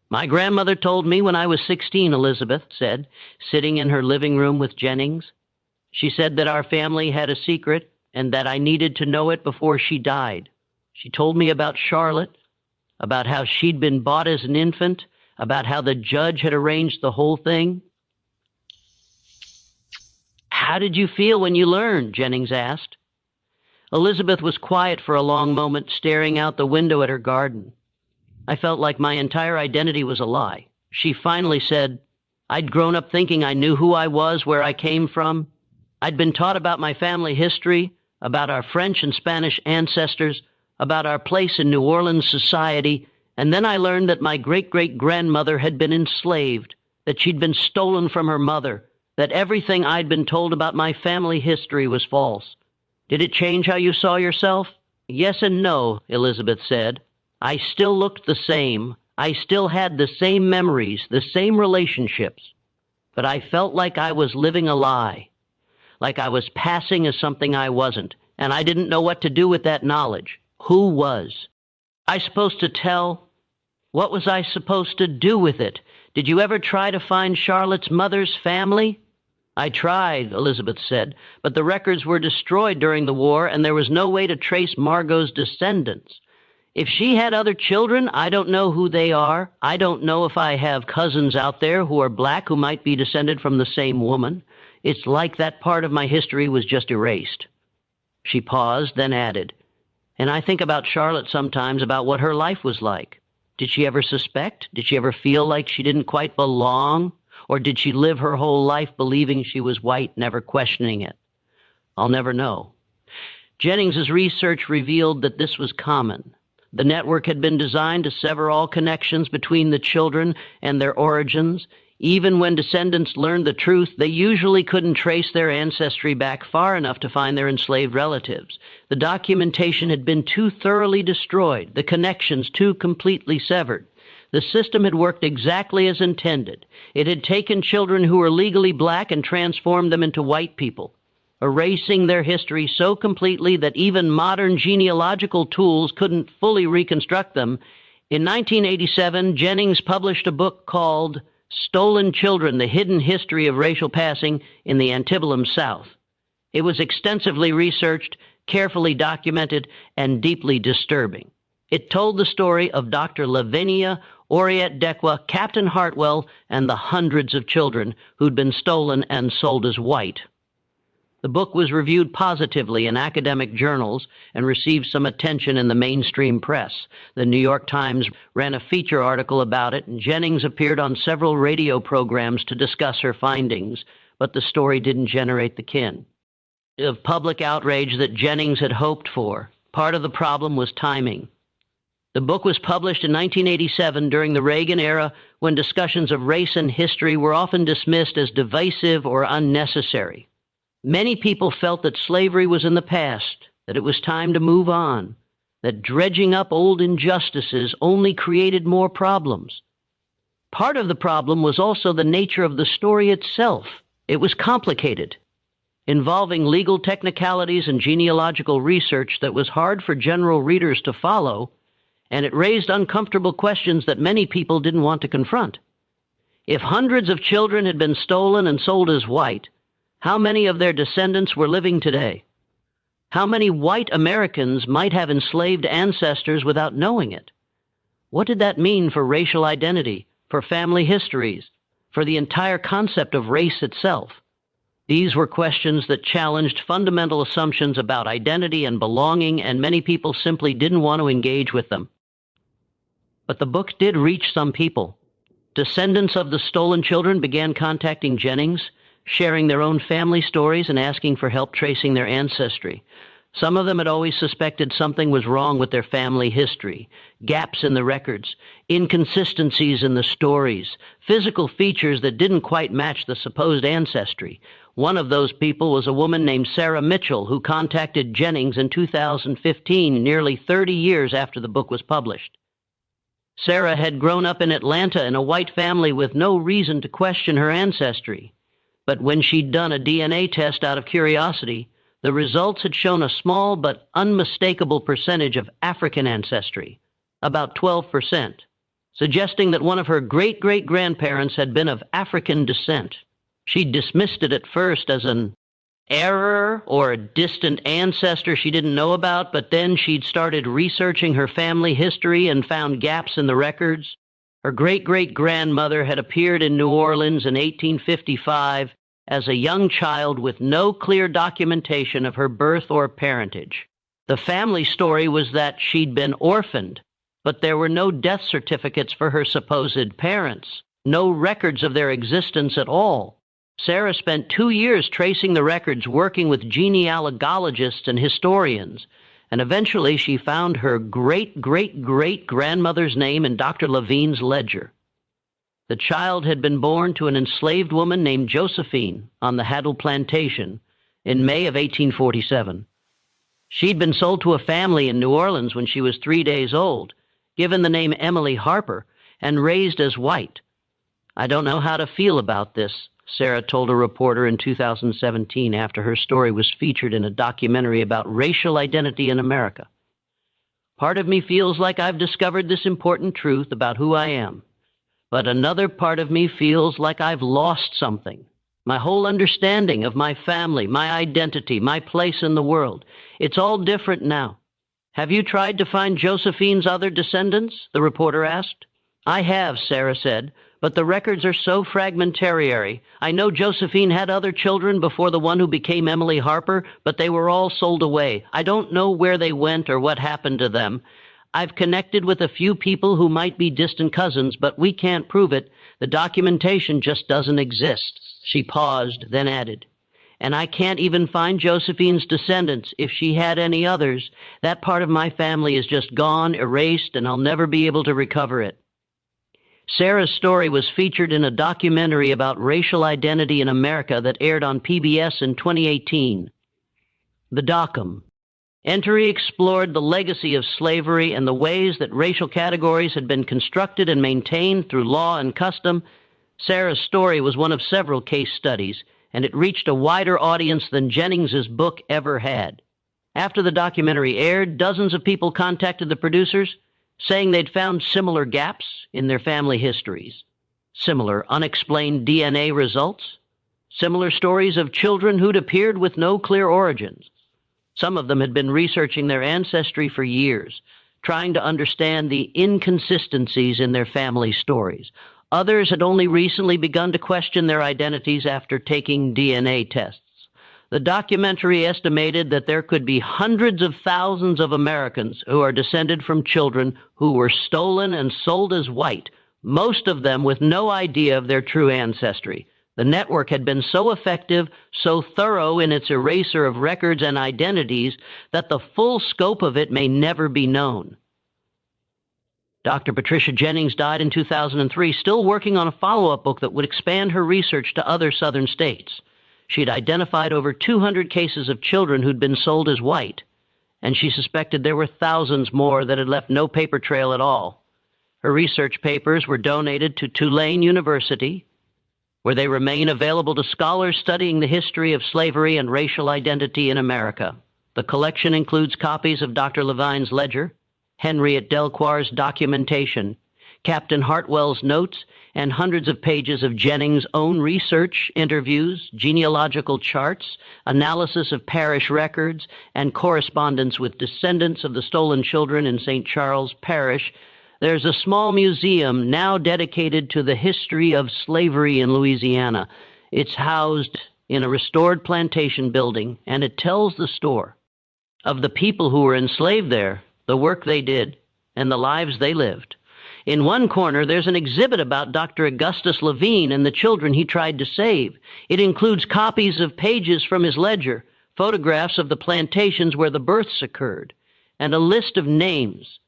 "My grandmother told me when I was 16, Elizabeth said, sitting in her living room with Jennings. She said that our family had a secret and that I needed to know it before she died. She told me about Charlotte, about how she'd been bought as an infant, about how the judge had arranged the whole thing." "How did you feel when you learned?" Jennings asked. Elizabeth was quiet for a long moment, staring out the window at her garden. "I felt like my entire identity was a lie." She finally said, "I'd grown up thinking I knew who I was, where I came from. I'd been taught about my family history, about our French and Spanish ancestors, about our place in New Orleans society, and then I learned that my great-great-grandmother had been enslaved, that she'd been stolen from her mother, that everything I'd been told about my family history was false. Did it change how you saw yourself?" "Yes and no," Elizabeth said. "I still looked the same. I still had the same memories, the same relationships. But I felt like I was living a lie, like I was passing as something I wasn't, and I didn't know what to do with that knowledge. Who was I supposed to tell? What was I supposed to do with it? Did you ever try to find Charlotte's mother's family?" "I tried," Elizabeth said, "but the records were destroyed during the war, and there was no way to trace Margot's descendants. If she had other children, I don't know who they are. I don't know if I have cousins out there who are black who might be descended from the same woman. It's like that part of my history was just erased." She paused, then added, "And I think about Charlotte sometimes, about what her life was like. Did she ever suspect? Did she ever feel like she didn't quite belong? Or did she live her whole life believing she was white, never questioning it? I'll never know." Jennings's research revealed that this was common. The network had been designed to sever all connections between the children and their origins. Even when descendants learned the truth, they usually couldn't trace their ancestry back far enough to find their enslaved relatives. The documentation had been too thoroughly destroyed, the connections too completely severed. The system had worked exactly as intended. It had taken children who were legally black and transformed them into white people, erasing their history so completely that even modern genealogical tools couldn't fully reconstruct them. In 1987, Jennings published a book called "Stolen Children: The Hidden History of Racial Passing in the Antebellum South." It was extensively researched, carefully documented, and deeply disturbing. It told the story of Dr. Lavinia Oriette Dequa, Captain Hartwell, and the hundreds of children who'd been stolen and sold as white. The book was reviewed positively in academic journals and received some attention in the mainstream press. The New York Times ran a feature article about it, and Jennings appeared on several radio programs to discuss her findings, but the story didn't generate the kind of public outrage that Jennings had hoped for. Part of the problem was timing. The book was published in 1987 during the Reagan era, when discussions of race and history were often dismissed as divisive or unnecessary. Many people felt that slavery was in the past, that it was time to move on, that dredging up old injustices only created more problems. Part of the problem was also the nature of the story itself. It was complicated, involving legal technicalities and genealogical research that was hard for general readers to follow, and it raised uncomfortable questions that many people didn't want to confront. If hundreds of children had been stolen and sold as white, how many of their descendants were living today? How many white Americans might have enslaved ancestors without knowing it? What did that mean for racial identity, for family histories, for the entire concept of race itself. These were questions that challenged fundamental assumptions about identity and belonging, and many people simply didn't want to engage with them. But the book did reach some people. Descendants of the stolen children began contacting Jennings, sharing their own family stories and asking for help tracing their ancestry. Some of them had always suspected something was wrong with their family history, gaps in the records, inconsistencies in the stories, physical features that didn't quite match the supposed ancestry. One of those people was a woman named Sarah Mitchell, who contacted Jennings in 2015, nearly 30 years after the book was published. Sarah had grown up in Atlanta in a white family with no reason to question her ancestry. But when she'd done a DNA test out of curiosity, the results had shown a small but unmistakable percentage of African ancestry, about 12%, suggesting that one of her great-great-grandparents had been of African descent. She dismissed it at first as an error or a distant ancestor she didn't know about, but then she'd started researching her family history and found gaps in the records. Her great-great-grandmother had appeared in New Orleans in 1855 as a young child with no clear documentation of her birth or parentage. The family story was that she'd been orphaned, but there were no death certificates for her supposed parents, no records of their existence at all. Sarah spent 2 years tracing the records, working with genealogists and historians, and eventually she found her great-great-great-grandmother's name in Dr. Levine's ledger. The child had been born to an enslaved woman named Josephine on the Haddle Plantation in May of 1847. She'd been sold to a family in New Orleans when she was 3 days old, given the name Emily Harper, and raised as white. "I don't know how to feel about this," Sarah told a reporter in 2017 after her story was featured in a documentary about racial identity in America. "Part of me feels like I've discovered this important truth about who I am. But another part of me feels like I've lost something. My whole understanding of my family, my identity, my place in the world. It's all different now." "Have you tried to find Josephine's other descendants?" the reporter asked. "I have," Sarah said, "but the records are so fragmentary. I know Josephine had other children before the one who became Emily Harper, but they were all sold away. I don't know where they went or what happened to them. I've connected with a few people who might be distant cousins, but we can't prove it. The documentation just doesn't exist." She paused, then added, "And I can't even find Josephine's descendants, if she had any others. That part of my family is just gone, erased, and I'll never be able to recover it." Sarah's story was featured in a documentary about racial identity in America that aired on PBS in 2018. The Docum. Entry explored the legacy of slavery and the ways that racial categories had been constructed and maintained through law and custom. Sarah's story was one of several case studies, and it reached a wider audience than Jennings's book ever had. After the documentary aired, dozens of people contacted the producers, saying they'd found similar gaps in their family histories, similar unexplained DNA results, similar stories of children who'd appeared with no clear origins. Some of them had been researching their ancestry for years, trying to understand the inconsistencies in their family stories. Others had only recently begun to question their identities after taking DNA tests. The documentary estimated that there could be hundreds of thousands of Americans who are descended from children who were stolen and sold as white, most of them with no idea of their true ancestry. The network had been so effective, so thorough in its erasure of records and identities, that the full scope of it may never be known. Dr. Patricia Jennings died in 2003, still working on a follow-up book that would expand her research to other southern states. She had identified over 200 cases of children who'd been sold as white, and she suspected there were thousands more that had left no paper trail at all. Her research papers were donated to Tulane University, where they remain available to scholars studying the history of slavery and racial identity in America. The collection includes copies of Dr. Levine's ledger, Henriette Delquar's documentation, Captain Hartwell's notes, and hundreds of pages of Jennings' own research, interviews, genealogical charts, analysis of parish records, and correspondence with descendants of the stolen children in St. Charles Parish There's a small museum now dedicated to the history of slavery in Louisiana. It's housed in a restored plantation building, and it tells the story of the people who were enslaved there, the work they did, and the lives they lived. In one corner, there's an exhibit about Dr. Augustus Levine and the children he tried to save. It includes copies of pages from his ledger, photographs of the plantations where the births occurred, and a list of names: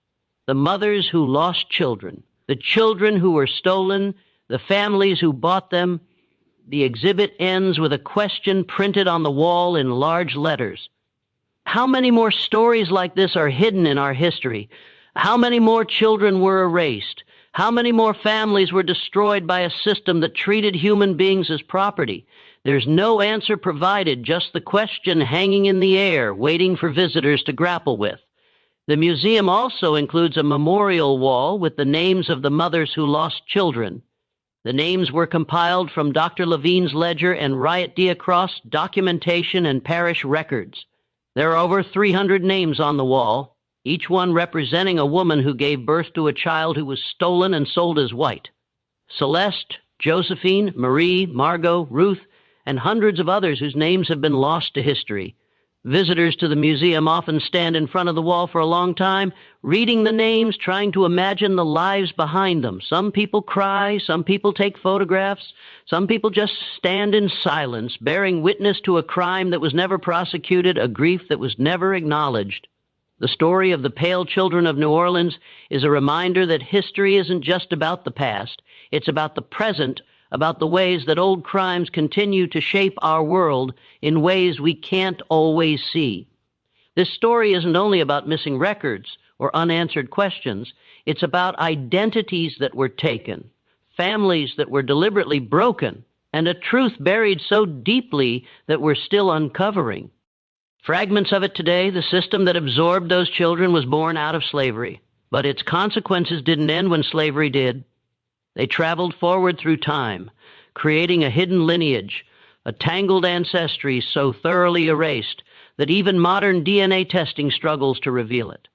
the mothers who lost children, the children who were stolen, the families who bought them. The exhibit ends with a question printed on the wall in large letters. How many more stories like this are hidden in our history? How many more children were erased? How many more families were destroyed by a system that treated human beings as property? There's no answer provided, just the question hanging in the air, waiting for visitors to grapple with. The museum also includes a memorial wall with the names of the mothers who lost children. The names were compiled from Dr. Levine's ledger and Riot Diacross documentation and parish records. There are over 300 names on the wall, each one representing a woman who gave birth to a child who was stolen and sold as white. Celeste, Josephine, Marie, Margot, Ruth, and hundreds of others whose names have been lost to history. Visitors to the museum often stand in front of the wall for a long time, reading the names, trying to imagine the lives behind them. Some people cry, some people take photographs, some people just stand in silence, bearing witness to a crime that was never prosecuted, a grief that was never acknowledged. The story of the Pale Children of New Orleans is a reminder that history isn't just about the past, it's about the present, about the ways that old crimes continue to shape our world in ways we can't always see. This story isn't only about missing records or unanswered questions, it's about identities that were taken, families that were deliberately broken, and a truth buried so deeply that we're still uncovering. Fragments of it today. The system that absorbed those children was born out of slavery, but its consequences didn't end when slavery did. They traveled forward through time, creating a hidden lineage, a tangled ancestry so thoroughly erased that even modern DNA testing struggles to reveal it.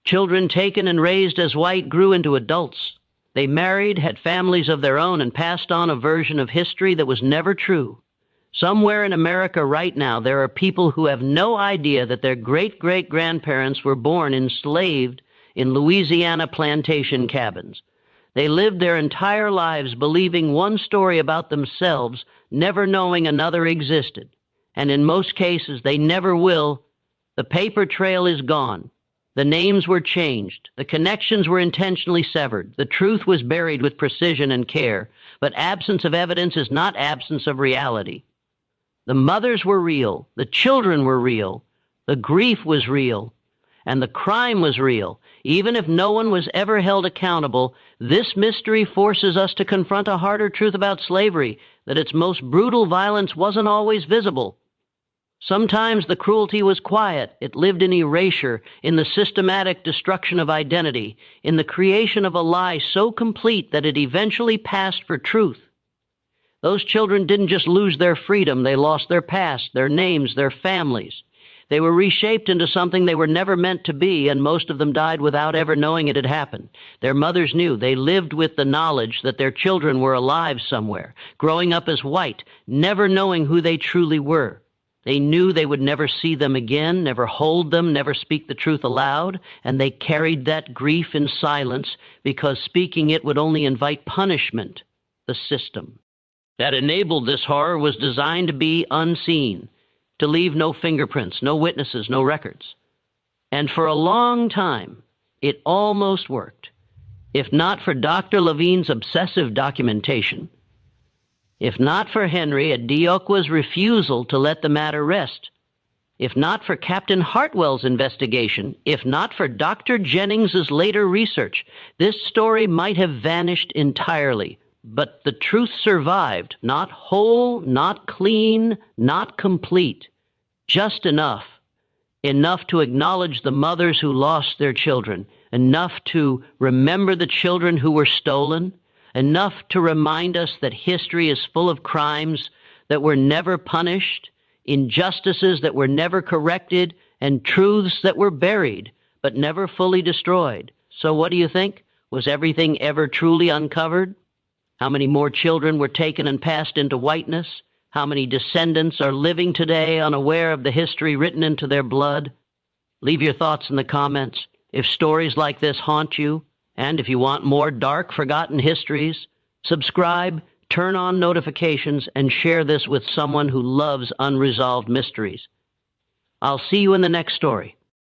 Children taken and raised as white grew into adults. They married, had families of their own, and passed on a version of history that was never true. Somewhere in America right now, there are people who have no idea that their great-great-grandparents were born enslaved in Louisiana plantation cabins. They lived their entire lives believing one story about themselves, never knowing another existed. And in most cases, they never will. The paper trail is gone. The names were changed. The connections were intentionally severed. The truth was buried with precision and care. But absence of evidence is not absence of reality. The mothers were real. The children were real. The grief was real. And the crime was real. Even if no one was ever held accountable, this mystery forces us to confront a harder truth about slavery, that its most brutal violence wasn't always visible. Sometimes the cruelty was quiet. It lived in erasure, in the systematic destruction of identity, in the creation of a lie so complete that it eventually passed for truth. Those children didn't just lose their freedom, they lost their past, their names, their families. They were reshaped into something they were never meant to be, and most of them died without ever knowing it had happened. Their mothers knew. They lived with the knowledge that their children were alive somewhere, growing up as white, never knowing who they truly were. They knew they would never see them again, never hold them, never speak the truth aloud, and they carried that grief in silence because speaking it would only invite punishment, the system that enabled this horror was designed to be unseen, to leave no fingerprints, no witnesses, no records. And for a long time, it almost worked. If not for Dr. Levine's obsessive documentation, if not for Henry at Dioqua's refusal to let the matter rest, if not for Captain Hartwell's investigation, if not for Dr. Jennings's later research, this story might have vanished entirely. But the truth survived, not whole, not clean, not complete, just enough to acknowledge the mothers who lost their children, enough to remember the children who were stolen, enough to remind us that history is full of crimes that were never punished, injustices that were never corrected, and truths that were buried but never fully destroyed. So what do you think? Was everything ever truly uncovered? How many more children were taken and passed into whiteness? How many descendants are living today unaware of the history written into their blood? Leave your thoughts in the comments. If stories like this haunt you, and if you want more dark, forgotten histories, subscribe, turn on notifications, and share this with someone who loves unresolved mysteries. I'll see you in the next story.